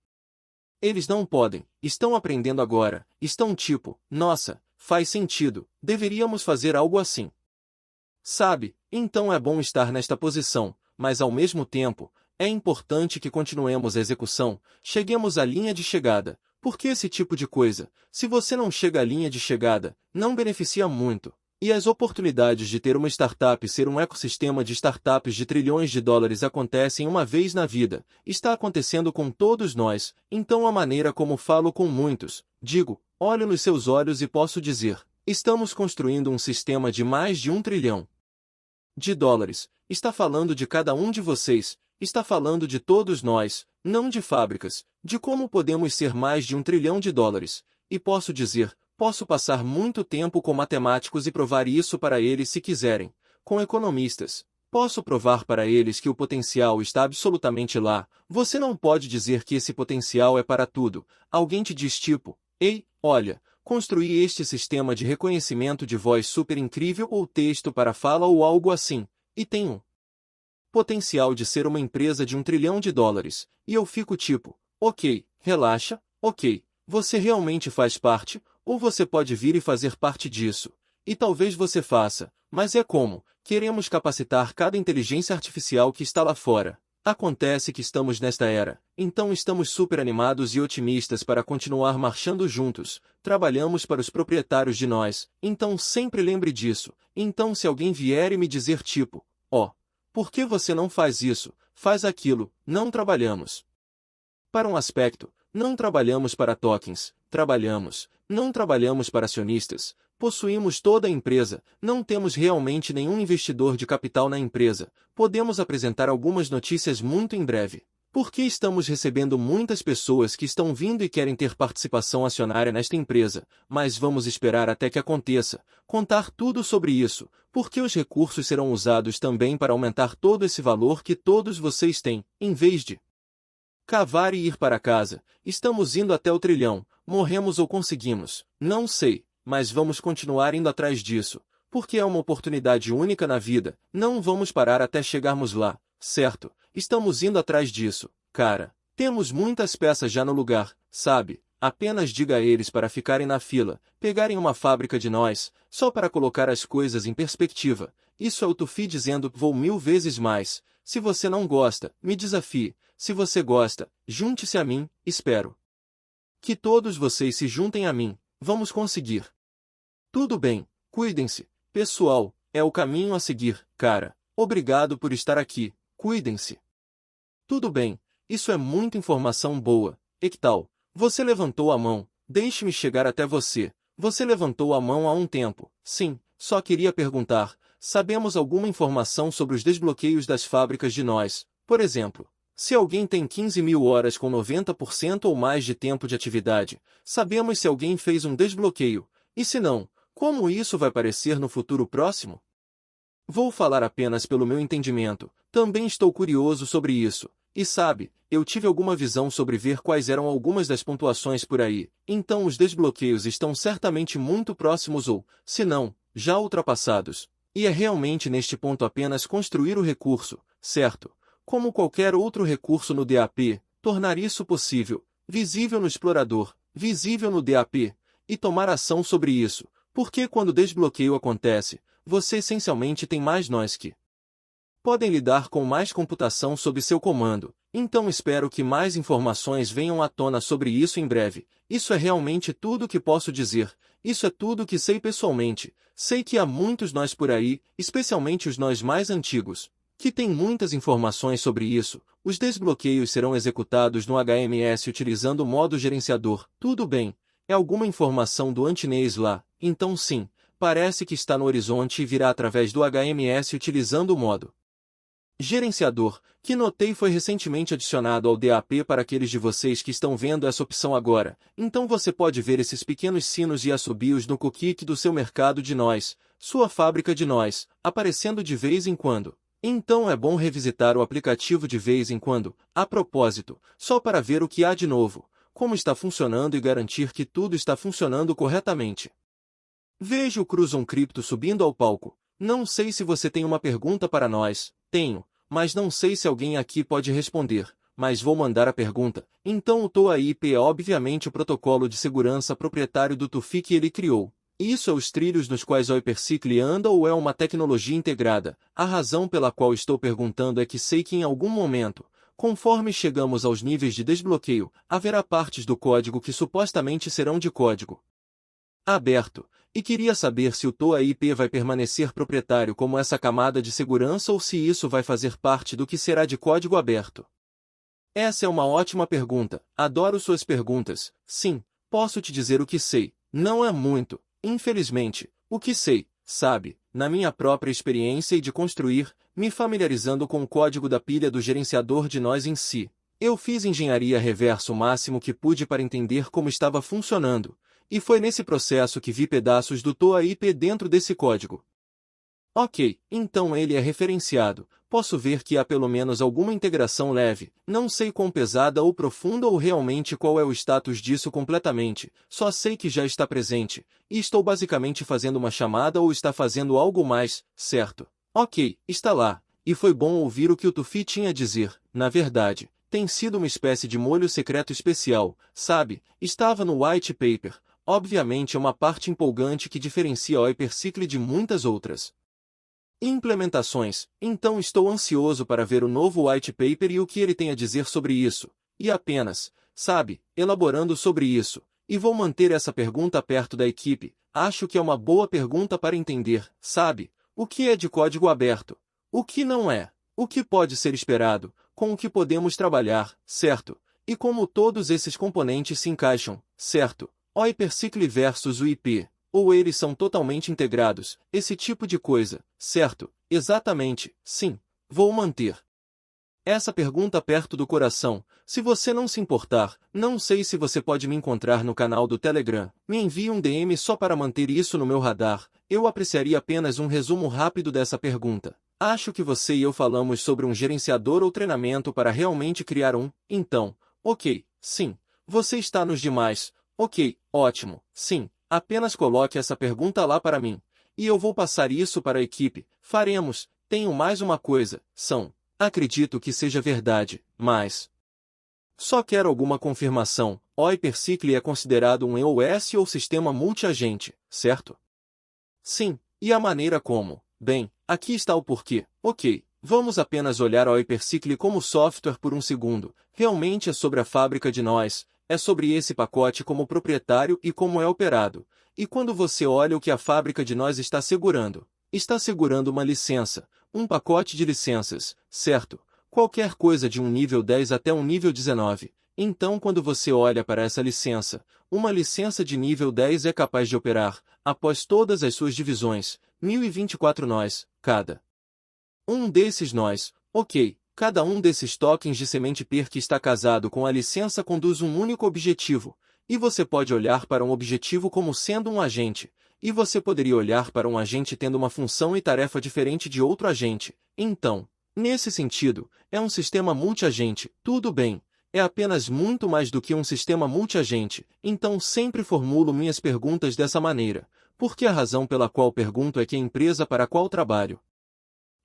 Eles não podem, estão aprendendo agora, estão tipo, nossa, faz sentido, deveríamos fazer algo assim. Sabe, então é bom estar nesta posição, mas ao mesmo tempo, é importante que continuemos a execução, cheguemos à linha de chegada, porque esse tipo de coisa, se você não chega à linha de chegada, não beneficia muito. E as oportunidades de ter uma startup ser um ecossistema de startups de trilhões de dólares acontecem uma vez na vida, está acontecendo com todos nós, então a maneira como falo com muitos, digo, olho nos seus olhos e posso dizer, estamos construindo um sistema de mais de 1 trilhão de dólares, está falando de cada um de vocês, está falando de todos nós, não de fábricas, de como podemos ser mais de 1 trilhão de dólares. E posso dizer, posso passar muito tempo com matemáticos e provar isso para eles se quiserem, com economistas. Posso provar para eles que o potencial está absolutamente lá. Você não pode dizer que esse potencial é para tudo. Alguém te diz tipo, ei, olha, construí este sistema de reconhecimento de voz super incrível ou texto para fala ou algo assim, e tem um potencial de ser uma empresa de 1 trilhão de dólares. E eu fico tipo, ok, relaxa, ok, você realmente faz parte, ou você pode vir e fazer parte disso. E talvez você faça, mas é como, queremos capacitar cada inteligência artificial que está lá fora. Acontece que estamos nesta era, então estamos super animados e otimistas para continuar marchando juntos, trabalhamos para os proprietários de nós, então sempre lembre disso. Então se alguém vier e me dizer tipo, ó, por que você não faz isso, faz aquilo, não trabalhamos para um aspecto, não trabalhamos para tokens, não trabalhamos para acionistas, possuímos toda a empresa, não temos realmente nenhum investidor de capital na empresa, podemos apresentar algumas notícias muito em breve. Porque estamos recebendo muitas pessoas que estão vindo e querem ter participação acionária nesta empresa, mas vamos esperar até que aconteça, contar tudo sobre isso, porque os recursos serão usados também para aumentar todo esse valor que todos vocês têm, em vez de cavar e ir para casa. Estamos indo até o trilhão, morremos ou conseguimos, não sei, mas vamos continuar indo atrás disso, porque é uma oportunidade única na vida, não vamos parar até chegarmos lá, certo? Estamos indo atrás disso, cara. Temos muitas peças já no lugar, sabe? Apenas diga a eles para ficarem na fila, pegarem uma fábrica de nós, só para colocar as coisas em perspectiva. Isso é o Tufi dizendo, vou 1000 vezes mais. Se você não gosta, me desafie. Se você gosta, junte-se a mim, espero que todos vocês se juntem a mim. Vamos conseguir. Tudo bem, cuidem-se, pessoal, é o caminho a seguir, cara. Obrigado por estar aqui, cuidem-se. Tudo bem, isso é muita informação boa. Ectal, você levantou a mão, deixe-me chegar até você. Você levantou a mão há um tempo. Sim, só queria perguntar, sabemos alguma informação sobre os desbloqueios das fábricas de nós? Por exemplo, se alguém tem 15.000 horas com 90% ou mais de tempo de atividade, sabemos se alguém fez um desbloqueio, e se não, como isso vai parecer no futuro próximo? Vou falar apenas pelo meu entendimento, também estou curioso sobre isso, e sabe, eu tive alguma visão sobre ver quais eram algumas das pontuações por aí, então os desbloqueios estão certamente muito próximos ou, se não, já ultrapassados, e é realmente neste ponto apenas construir o recurso, certo? Como qualquer outro recurso no DAP, tornar isso possível, visível no explorador, visível no DAP, e tomar ação sobre isso, porque quando o desbloqueio acontece, você essencialmente tem mais nós que podem lidar com mais computação sob seu comando, então espero que mais informações venham à tona sobre isso em breve. Isso é realmente tudo que posso dizer, isso é tudo que sei pessoalmente. Sei que há muitos nós por aí, especialmente os nós mais antigos, que têm muitas informações sobre isso. Os desbloqueios serão executados no HMS utilizando o modo gerenciador. Tudo bem, é alguma informação do antinês lá, então sim, parece que está no horizonte e virá através do HMS utilizando o modo gerenciador, que notei foi recentemente adicionado ao DAP para aqueles de vocês que estão vendo essa opção agora. Então você pode ver esses pequenos sinos e assobios no cookie do seu mercado de nós, sua fábrica de nós, aparecendo de vez em quando. Então é bom revisitar o aplicativo de vez em quando, a propósito, só para ver o que há de novo, como está funcionando e garantir que tudo está funcionando corretamente. Veja o Cruzon Crypto subindo ao palco. Não sei se você tem uma pergunta para nós. Tenho, mas não sei se alguém aqui pode responder, mas vou mandar a pergunta. Então o TOAIP é obviamente o protocolo de segurança proprietário do Tufi que ele criou. Isso é os trilhos nos quais o Hypercycle anda ou é uma tecnologia integrada? A razão pela qual estou perguntando é que sei que em algum momento, conforme chegamos aos níveis de desbloqueio, haverá partes do código que supostamente serão de código aberto, e queria saber se o TOAIP vai permanecer proprietário como essa camada de segurança ou se isso vai fazer parte do que será de código aberto. Essa é uma ótima pergunta, adoro suas perguntas. Sim, posso te dizer o que sei, não é muito, infelizmente, o que sei, sabe, na minha própria experiência e de construir, me familiarizando com o código da pilha do gerenciador de nós em si. Eu fiz engenharia reversa o máximo que pude para entender como estava funcionando, e foi nesse processo que vi pedaços do TOA IP dentro desse código. Ok, então ele é referenciado. Posso ver que há pelo menos alguma integração leve, não sei quão pesada ou profunda ou realmente qual é o status disso completamente, só sei que já está presente, e estou basicamente fazendo uma chamada ou está fazendo algo mais, certo? Ok, está lá, e foi bom ouvir o que o Tufi tinha a dizer, na verdade, tem sido uma espécie de molho secreto especial, sabe, estava no white paper, obviamente é uma parte empolgante que diferencia o Hypercycle de muitas outras implementações, então estou ansioso para ver o novo white paper e o que ele tem a dizer sobre isso, e apenas, sabe, elaborando sobre isso, e vou manter essa pergunta perto da equipe, acho que é uma boa pergunta para entender, sabe, o que é de código aberto, o que não é, o que pode ser esperado, com o que podemos trabalhar, certo, e como todos esses componentes se encaixam, certo, o Hypercycle versus o IP. Ou eles são totalmente integrados, esse tipo de coisa, certo? Exatamente, sim. Vou manter essa pergunta perto do coração. Se você não se importar, não sei se você pode me encontrar no canal do Telegram. Me envie um DM só para manter isso no meu radar. Eu apreciaria apenas um resumo rápido dessa pergunta. Acho que você e eu falamos sobre um gerenciador ou treinamento para realmente criar um. Então, ok, sim. Você está nos demais. Ok, ótimo, sim. Apenas coloque essa pergunta lá para mim. E eu vou passar isso para a equipe. Faremos. Tenho mais uma coisa. Acredito que seja verdade, mas só quero alguma confirmação. O Hypercycle é considerado um EOS ou sistema multiagente, certo? Sim, e a maneira como? Bem, aqui está o porquê. Ok, vamos apenas olhar o Hypercycle como software por um segundo. Realmente é sobre a fábrica de nós. É sobre esse pacote como proprietário e como é operado. E quando você olha o que a fábrica de nós está segurando uma licença, um pacote de licenças, certo? Qualquer coisa de um nível 10 até um nível 19. Então quando você olha para essa licença, uma licença de nível 10 é capaz de operar, após todas as suas divisões, 1024 nós, cada um desses nós, ok. Cada um desses tokens de semente PER que está casado com a licença conduz um único objetivo, e você pode olhar para um objetivo como sendo um agente, e você poderia olhar para um agente tendo uma função e tarefa diferente de outro agente. Então, nesse sentido, é um sistema multiagente, tudo bem, é apenas muito mais do que um sistema multiagente, então sempre formulo minhas perguntas dessa maneira, porque a razão pela qual pergunto é que a empresa para a qual trabalho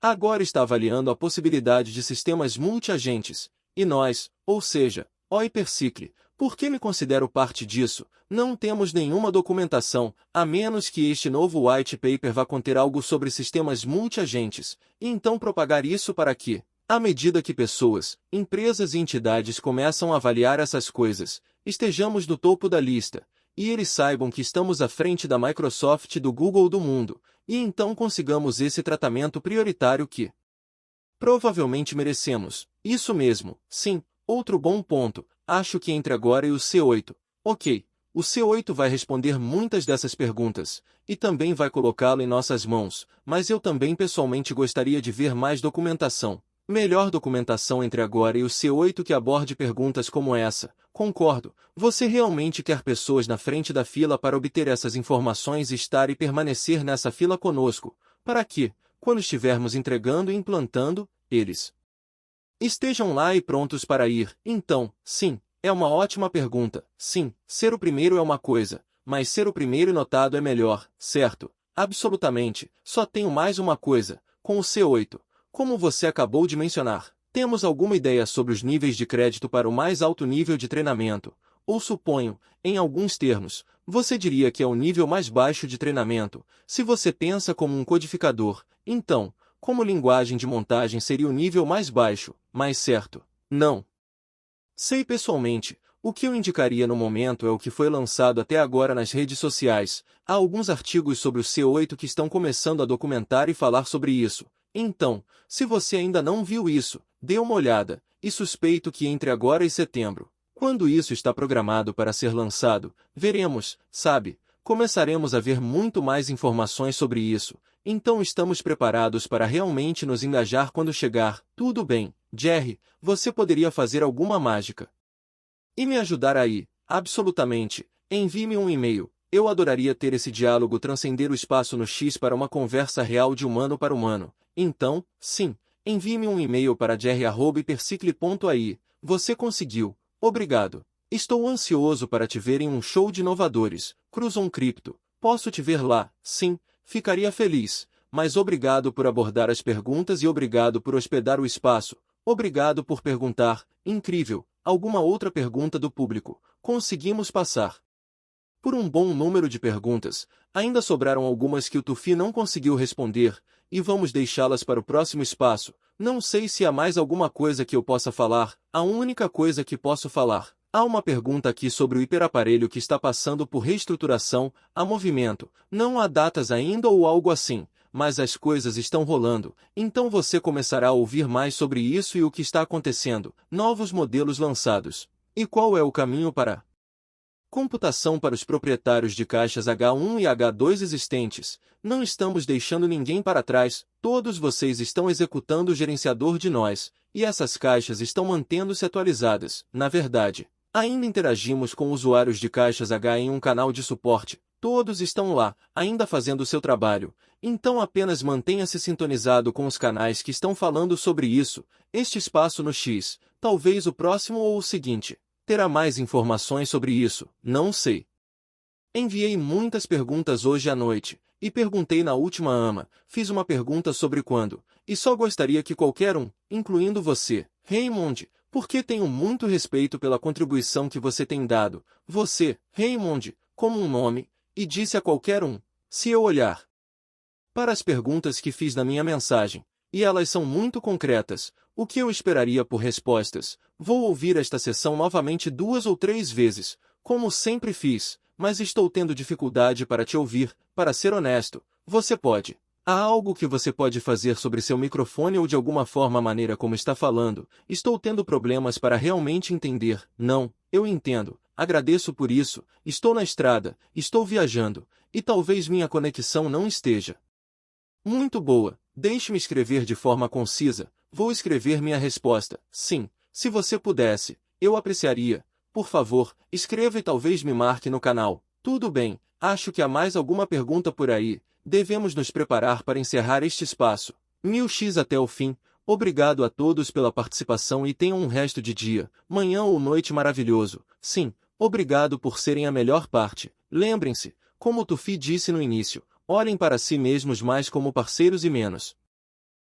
agora está avaliando a possibilidade de sistemas multiagentes, e nós, ou seja, o Hypercycle, por que me considero parte disso, não temos nenhuma documentação, a menos que este novo white paper vá conter algo sobre sistemas multiagentes, e então propagar isso para que, à medida que pessoas, empresas e entidades começam a avaliar essas coisas, estejamos no topo da lista, e eles saibam que estamos à frente da Microsoft e do Google do mundo, e então consigamos esse tratamento prioritário que provavelmente merecemos. Isso mesmo, sim, outro bom ponto, acho que entre agora e o C8. Ok, o C8 vai responder muitas dessas perguntas, e também vai colocá-lo em nossas mãos, mas eu também pessoalmente gostaria de ver mais documentação. Melhor documentação entre agora e o C8 que aborde perguntas como essa. Concordo, você realmente quer pessoas na frente da fila para obter essas informações e estar e permanecer nessa fila conosco, para que, quando estivermos entregando e implantando, eles estejam lá e prontos para ir. Então, sim, é uma ótima pergunta. Sim, ser o primeiro é uma coisa, mas ser o primeiro e notado é melhor, certo? Absolutamente. Só tenho mais uma coisa, com o C8. Como você acabou de mencionar, temos alguma ideia sobre os níveis de crédito para o mais alto nível de treinamento, ou suponho, em alguns termos, você diria que é o nível mais baixo de treinamento, se você pensa como um codificador, então, como linguagem de montagem seria o nível mais baixo, mais certo? Não sei pessoalmente, o que eu indicaria no momento é o que foi lançado até agora nas redes sociais, há alguns artigos sobre o C8 que estão começando a documentar e falar sobre isso. Então, se você ainda não viu isso, dê uma olhada, e suspeito que entre agora e setembro, quando isso está programado para ser lançado, veremos, sabe, começaremos a ver muito mais informações sobre isso, então estamos preparados para realmente nos engajar quando chegar. Tudo bem, Jerry, você poderia fazer alguma mágica e me ajudar aí? Absolutamente. Envie-me um e-mail. Eu adoraria ter esse diálogo transcender o espaço no X para uma conversa real de humano para humano. Então, sim, envie-me um e-mail para jerry@hipercicle.ai. Você conseguiu. Obrigado. Estou ansioso para te ver em um show de inovadores. Cruzon Crypto. Posso te ver lá? Sim, ficaria feliz. Mas obrigado por abordar as perguntas e obrigado por hospedar o espaço. Obrigado por perguntar. Incrível. Alguma outra pergunta do público? Conseguimos passar por um bom número de perguntas. Ainda sobraram algumas que o Tufi não conseguiu responder, e vamos deixá-las para o próximo espaço. Não sei se há mais alguma coisa que eu possa falar. A única coisa que posso falar. Há uma pergunta aqui sobre o hiperaparelho que está passando por reestruturação, há movimento, não há datas ainda ou algo assim, mas as coisas estão rolando, então você começará a ouvir mais sobre isso e o que está acontecendo, novos modelos lançados. E qual é o caminho para computação para os proprietários de caixas H1 e H2 existentes? Não estamos deixando ninguém para trás, todos vocês estão executando o gerenciador de nós, e essas caixas estão mantendo-se atualizadas, na verdade. Ainda interagimos com usuários de caixas H em um canal de suporte. Todos estão lá, ainda fazendo o seu trabalho. Então apenas mantenha-se sintonizado com os canais que estão falando sobre isso. Este espaço no X, talvez o próximo ou o seguinte, terá mais informações sobre isso, não sei. Enviei muitas perguntas hoje à noite, e perguntei na última AMA, fiz uma pergunta sobre quando, e só gostaria que qualquer um, incluindo você, Raymond, porque tenho muito respeito pela contribuição que você tem dado, você, Raymond, como um nome, e disse a qualquer um, se eu olhar para as perguntas que fiz na minha mensagem, e elas são muito concretas, o que eu esperaria por respostas, vou ouvir esta sessão novamente 2 ou 3 vezes, como sempre fiz, mas estou tendo dificuldade para te ouvir, para ser honesto, você pode. Há algo que você pode fazer sobre seu microfone ou de alguma forma a maneira como está falando? Estou tendo problemas para realmente entender. Não, eu entendo. Agradeço por isso. Estou na estrada, estou viajando, e talvez minha conexão não esteja muito boa. Deixe-me escrever de forma concisa. Vou escrever minha resposta. Sim, se você pudesse, eu apreciaria. Por favor, escreva e talvez me marque no canal. Tudo bem, acho que há mais alguma pergunta por aí. Devemos nos preparar para encerrar este espaço. 1000x até o fim. Obrigado a todos pela participação e tenham um resto de dia, manhã ou noite maravilhoso. Sim, obrigado por serem a melhor parte. Lembrem-se, como o Tufi disse no início, olhem para si mesmos mais como parceiros e menos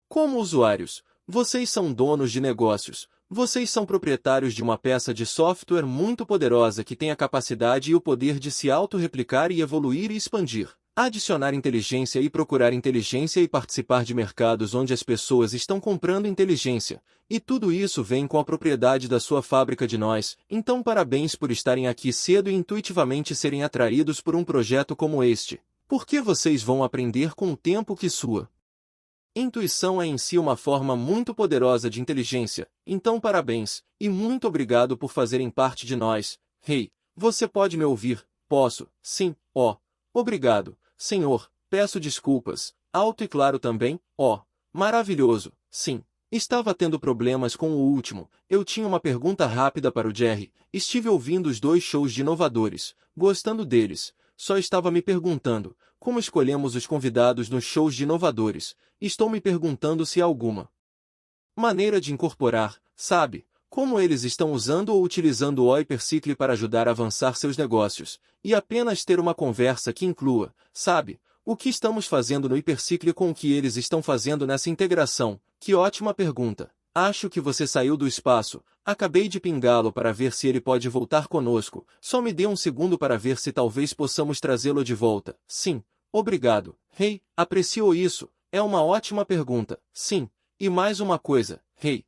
como usuários. Vocês são donos de negócios. Vocês são proprietários de uma peça de software muito poderosa que tem a capacidade e o poder de se autorreplicar e evoluir e expandir. Adicionar inteligência e procurar inteligência e participar de mercados onde as pessoas estão comprando inteligência. E tudo isso vem com a propriedade da sua fábrica de nós. Então parabéns por estarem aqui cedo e intuitivamente serem atraídos por um projeto como este. Porque vocês vão aprender com o tempo que sua intuição é em si uma forma muito poderosa de inteligência. Então parabéns, e muito obrigado por fazerem parte de nós. Hey, você pode me ouvir? Posso, sim, ó. Obrigado. Senhor, peço desculpas, alto e claro também, ó. Maravilhoso, sim. Estava tendo problemas com o último, eu tinha uma pergunta rápida para o Jerry, estive ouvindo os 2 shows de inovadores, gostando deles, só estava me perguntando, como escolhemos os convidados nos shows de inovadores, estou me perguntando se há alguma maneira de incorporar, sabe, como eles estão usando ou utilizando o Hypercicle para ajudar a avançar seus negócios, e apenas ter uma conversa que inclua, sabe, o que estamos fazendo no Hypercicle com o que eles estão fazendo nessa integração. Que ótima pergunta. Acho que você saiu do espaço, acabei de pingá-lo para ver se ele pode voltar conosco, só me dê um segundo para ver se talvez possamos trazê-lo de volta. Sim, obrigado. Hey, aprecio isso, é uma ótima pergunta. Sim, e mais uma coisa, hey.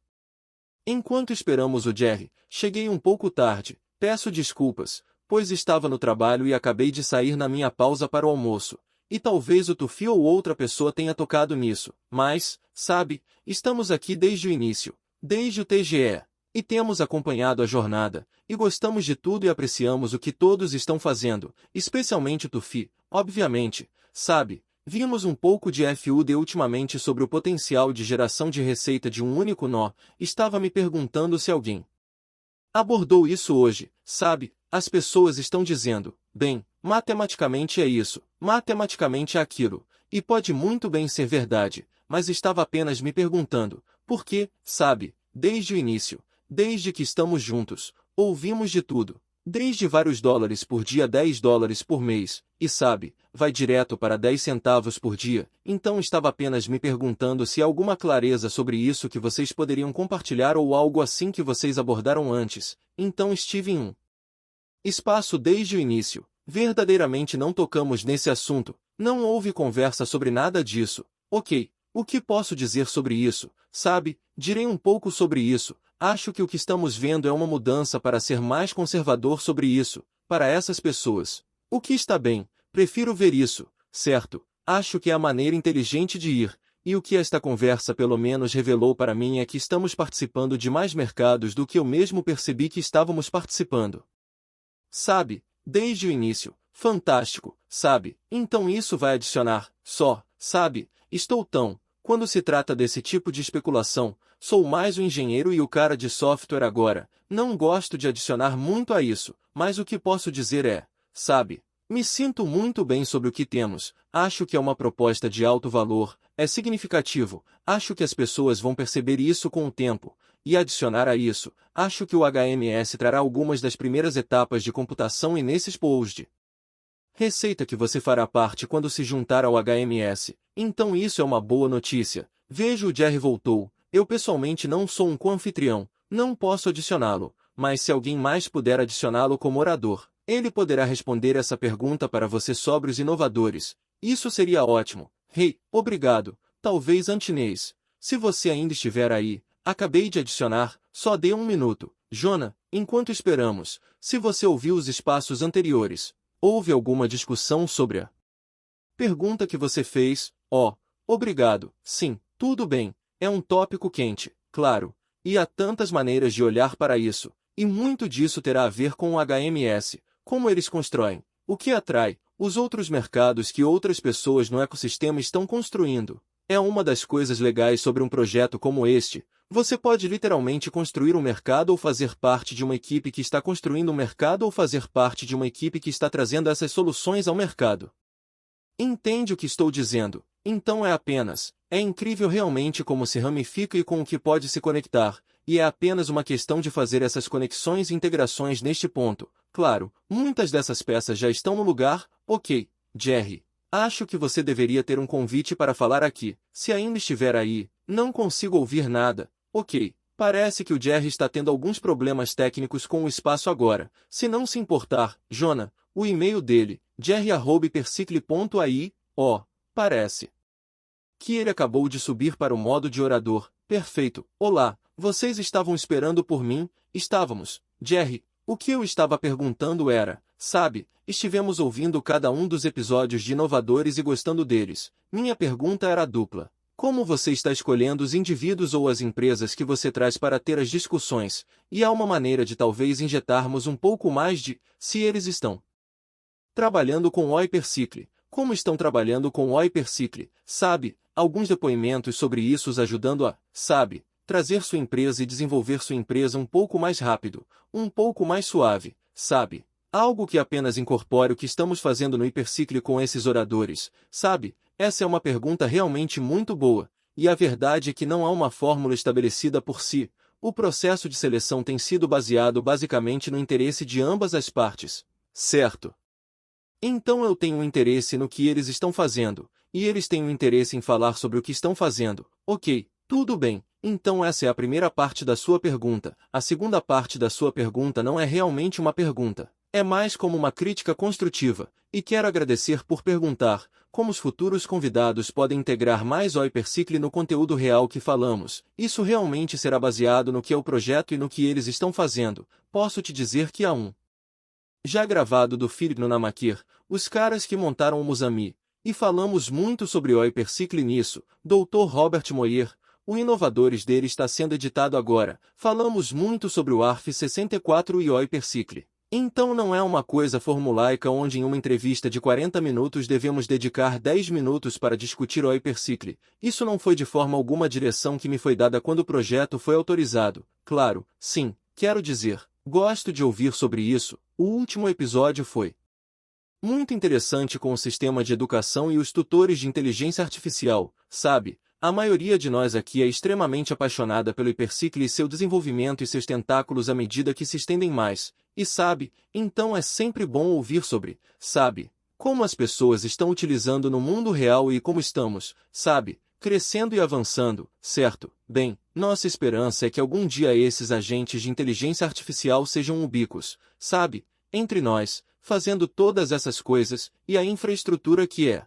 Enquanto esperamos o Jerry, cheguei um pouco tarde, peço desculpas, pois estava no trabalho e acabei de sair na minha pausa para o almoço. E talvez o Tufi ou outra pessoa tenha tocado nisso, mas, sabe, estamos aqui desde o início, desde o TGE. E temos acompanhado a jornada, e gostamos de tudo e apreciamos o que todos estão fazendo, especialmente Tufi, obviamente, sabe? Vimos um pouco de FUD ultimamente sobre o potencial de geração de receita de um único nó, estava me perguntando se alguém abordou isso hoje, sabe? As pessoas estão dizendo, bem, matematicamente é isso, matematicamente é aquilo, e pode muito bem ser verdade, mas estava apenas me perguntando, por quê, sabe? Desde o início. Desde que estamos juntos, ouvimos de tudo. Desde vários dólares por dia, 10 dólares por mês, e sabe, vai direto para 10 centavos por dia, então estava apenas me perguntando se há alguma clareza sobre isso que vocês poderiam compartilhar ou algo assim que vocês abordaram antes, então estive em um espaço desde o início. Verdadeiramente não tocamos nesse assunto, não houve conversa sobre nada disso, ok, o que posso dizer sobre isso, sabe, direi um pouco sobre isso. Acho que o que estamos vendo é uma mudança para ser mais conservador sobre isso, para essas pessoas. O que está bem, prefiro ver isso, certo? Acho que é a maneira inteligente de ir, e o que esta conversa pelo menos revelou para mim é que estamos participando de mais mercados do que eu mesmo percebi que estávamos participando. Sabe, desde o início, fantástico, sabe? Então isso vai adicionar, sabe, estou tão. Quando se trata desse tipo de especulação, sou mais o engenheiro e o cara de software agora, não gosto de adicionar muito a isso, mas o que posso dizer é, sabe, me sinto muito bem sobre o que temos, acho que é uma proposta de alto valor, é significativo, acho que as pessoas vão perceber isso com o tempo, e adicionar a isso, acho que o HMS trará algumas das primeiras etapas de computação e nesses posts. Receita que você fará parte quando se juntar ao HMS, então isso é uma boa notícia. Vejo o Jerry voltou, eu pessoalmente não sou um co-anfitrião, não posso adicioná-lo, mas se alguém mais puder adicioná-lo como orador, ele poderá responder essa pergunta para você sobre os inovadores. Isso seria ótimo. Hey, obrigado, talvez Antinês. Se você ainda estiver aí, acabei de adicionar, só dê um minuto. Jona, enquanto esperamos, se você ouviu os espaços anteriores, houve alguma discussão sobre a pergunta que você fez? Obrigado. Sim, tudo bem. É um tópico quente, claro. E há tantas maneiras de olhar para isso. E muito disso terá a ver com o HMS, como eles constroem, o que atrai, os outros mercados que outras pessoas no ecossistema estão construindo. É uma das coisas legais sobre um projeto como este. Você pode literalmente construir um mercado ou fazer parte de uma equipe que está construindo um mercado ou fazer parte de uma equipe que está trazendo essas soluções ao mercado. Entende o que estou dizendo? Então é incrível realmente como se ramifica e com o que pode se conectar, e é apenas uma questão de fazer essas conexões e integrações neste ponto. Claro, muitas dessas peças já estão no lugar, ok, Jerry. Acho que você deveria ter um convite para falar aqui, se ainda estiver aí, não consigo ouvir nada. Ok, parece que o Jerry está tendo alguns problemas técnicos com o espaço agora. Se não se importar, Jona, o e-mail dele, jerry@persicle.ai, parece que ele acabou de subir para o modo de orador. Perfeito. Olá, vocês estavam esperando por mim? Estávamos, Jerry. O que eu estava perguntando era, sabe, estivemos ouvindo cada um dos episódios de Inovadores e gostando deles. Minha pergunta era dupla. Como você está escolhendo os indivíduos ou as empresas que você traz para ter as discussões, e há uma maneira de talvez injetarmos um pouco mais de, se eles estão trabalhando com o Hypercycle, como estão trabalhando com o Hypercycle, sabe, alguns depoimentos sobre isso os ajudando a, sabe, trazer sua empresa e desenvolver sua empresa um pouco mais rápido, um pouco mais suave, sabe, algo que apenas incorpore o que estamos fazendo no Hypercycle com esses oradores, sabe. Essa é uma pergunta realmente muito boa, e a verdade é que não há uma fórmula estabelecida por si. O processo de seleção tem sido baseado basicamente no interesse de ambas as partes, certo? Então eu tenho interesse no que eles estão fazendo, e eles têm interesse em falar sobre o que estão fazendo. Ok, tudo bem. Então essa é a primeira parte da sua pergunta. A segunda parte da sua pergunta não é realmente uma pergunta. É mais como uma crítica construtiva, e quero agradecer por perguntar como os futuros convidados podem integrar mais o Hypercycle no conteúdo real que falamos. Isso realmente será baseado no que é o projeto e no que eles estão fazendo. Posso te dizer que há um já gravado do Philip Namakir, os caras que montaram o Musami, e falamos muito sobre o Hypercycle nisso. Dr. Robert Moyer, o Inovadores dele está sendo editado agora. Falamos muito sobre o ARF64 e o Hypercycle. Então não é uma coisa formulaica onde em uma entrevista de 40 minutos devemos dedicar 10 minutos para discutir o Hypercycle. Isso não foi de forma alguma a direção que me foi dada quando o projeto foi autorizado. Claro, sim, quero dizer, gosto de ouvir sobre isso. O último episódio foi muito interessante com o sistema de educação e os tutores de inteligência artificial, sabe? A maioria de nós aqui é extremamente apaixonada pelo Hypercycle e seu desenvolvimento e seus tentáculos à medida que se estendem mais. E sabe, então é sempre bom ouvir sobre, sabe, como as pessoas estão utilizando no mundo real e como estamos, sabe, crescendo e avançando, certo? Bem, nossa esperança é que algum dia esses agentes de inteligência artificial sejam ubíquos, sabe, entre nós, fazendo todas essas coisas, e a infraestrutura que é.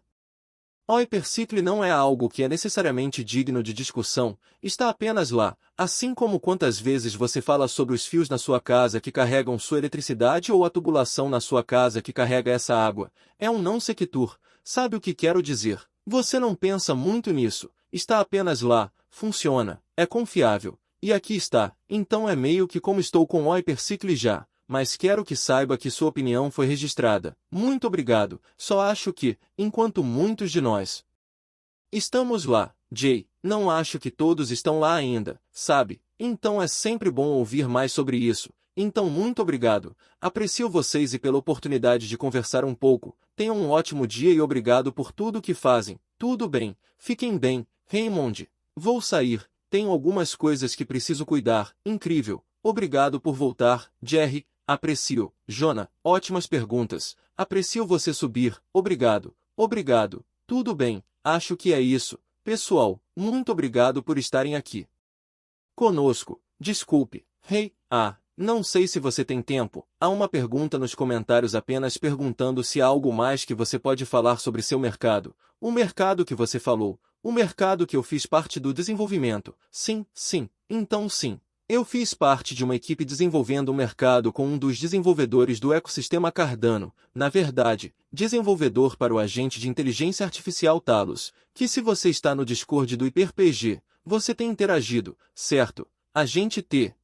O Hypercycle não é algo que é necessariamente digno de discussão, está apenas lá, assim como quantas vezes você fala sobre os fios na sua casa que carregam sua eletricidade ou a tubulação na sua casa que carrega essa água. É um não sequitur, sabe o que quero dizer? Você não pensa muito nisso, está apenas lá, funciona, é confiável, e aqui está, então é meio que como estou com o Hypercycle já. Mas quero que saiba que sua opinião foi registrada. Muito obrigado, só acho que, enquanto muitos de nós estamos lá, Jay, não acho que todos estão lá ainda, sabe? Então é sempre bom ouvir mais sobre isso. Então muito obrigado, aprecio vocês e pela oportunidade de conversar um pouco. Tenham um ótimo dia e obrigado por tudo que fazem. Tudo bem, fiquem bem, Raymond. Vou sair, tenho algumas coisas que preciso cuidar. Incrível, obrigado por voltar, Jerry. Aprecio, Jonah, ótimas perguntas. Aprecio você subir, obrigado, obrigado. Tudo bem, acho que é isso. Pessoal, muito obrigado por estarem aqui conosco. Desculpe, não sei se você tem tempo. Há uma pergunta nos comentários apenas perguntando se há algo mais que você pode falar sobre seu mercado. O mercado que você falou, o mercado que eu fiz parte do desenvolvimento. Sim, então sim. Eu fiz parte de uma equipe desenvolvendo um mercado com um dos desenvolvedores do ecossistema Cardano, na verdade, desenvolvedor para o agente de inteligência artificial Talos, que se você está no Discord do HyperPG, você tem interagido, certo? Agente T.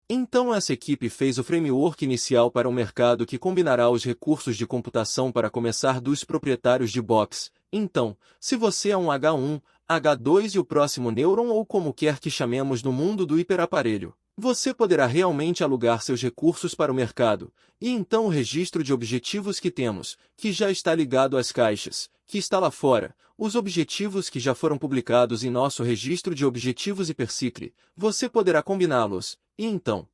Então essa equipe fez o framework inicial para um mercado que combinará os recursos de computação para começar dos proprietários de box. Então, se você é um H1, H2 e o próximo Neuron ou como quer que chamemos no mundo do hiperaparelho, você poderá realmente alugar seus recursos para o mercado. E então o registro de objetivos que temos, que já está ligado às caixas, que está lá fora, os objetivos que já foram publicados em nosso registro de objetivos Hypercycle, você poderá combiná-los, e então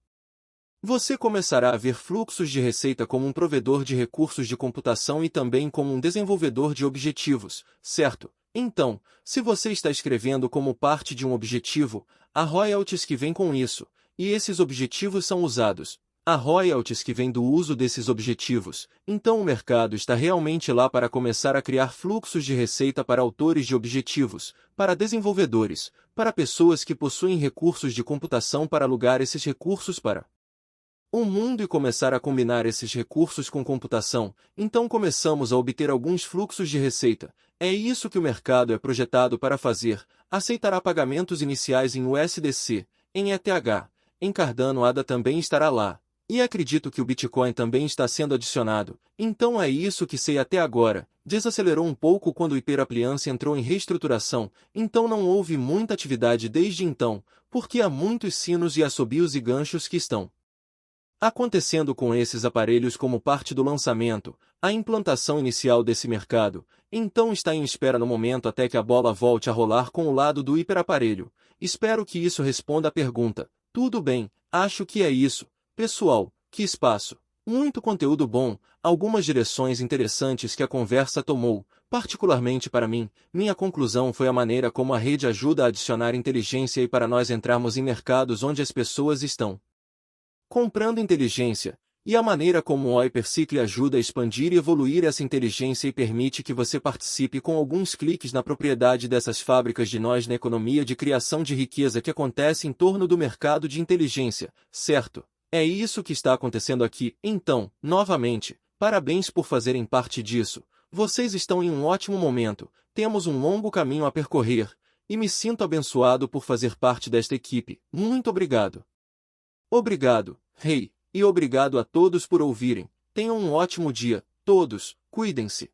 você começará a ver fluxos de receita como um provedor de recursos de computação e também como um desenvolvedor de objetivos, certo? Então, se você está escrevendo como parte de um objetivo, há royalties que vêm com isso, e esses objetivos são usados. Há royalties que vêm do uso desses objetivos, então o mercado está realmente lá para começar a criar fluxos de receita para autores de objetivos, para desenvolvedores, para pessoas que possuem recursos de computação para alugar esses recursos para o mundo e começar a combinar esses recursos com computação, então começamos a obter alguns fluxos de receita. É isso que o mercado é projetado para fazer. Aceitará pagamentos iniciais em USDC, em ETH, em Cardano ADA também estará lá. E acredito que o Bitcoin também está sendo adicionado. Então é isso que sei até agora. Desacelerou um pouco quando o Hyperappliance entrou em reestruturação, então não houve muita atividade desde então, porque há muitos sinos e assobios e ganchos que estão acontecendo com esses aparelhos como parte do lançamento, a implantação inicial desse mercado, então está em espera no momento até que a bola volte a rolar com o lado do hiperaparelho. Espero que isso responda à pergunta. Tudo bem, acho que é isso. Pessoal, que espaço. Muito conteúdo bom, algumas direções interessantes que a conversa tomou, particularmente para mim. Minha conclusão foi a maneira como a rede ajuda a adicionar inteligência e para nós entrarmos em mercados onde as pessoas estão comprando inteligência, e a maneira como o Hypercycle ajuda a expandir e evoluir essa inteligência e permite que você participe com alguns cliques na propriedade dessas fábricas de nós na economia de criação de riqueza que acontece em torno do mercado de inteligência, certo? É isso que está acontecendo aqui. Então, novamente, parabéns por fazerem parte disso. Vocês estão em um ótimo momento, temos um longo caminho a percorrer, e me sinto abençoado por fazer parte desta equipe. Muito obrigado. Obrigado, Rei, e obrigado a todos por ouvirem. Tenham um ótimo dia, todos, cuidem-se.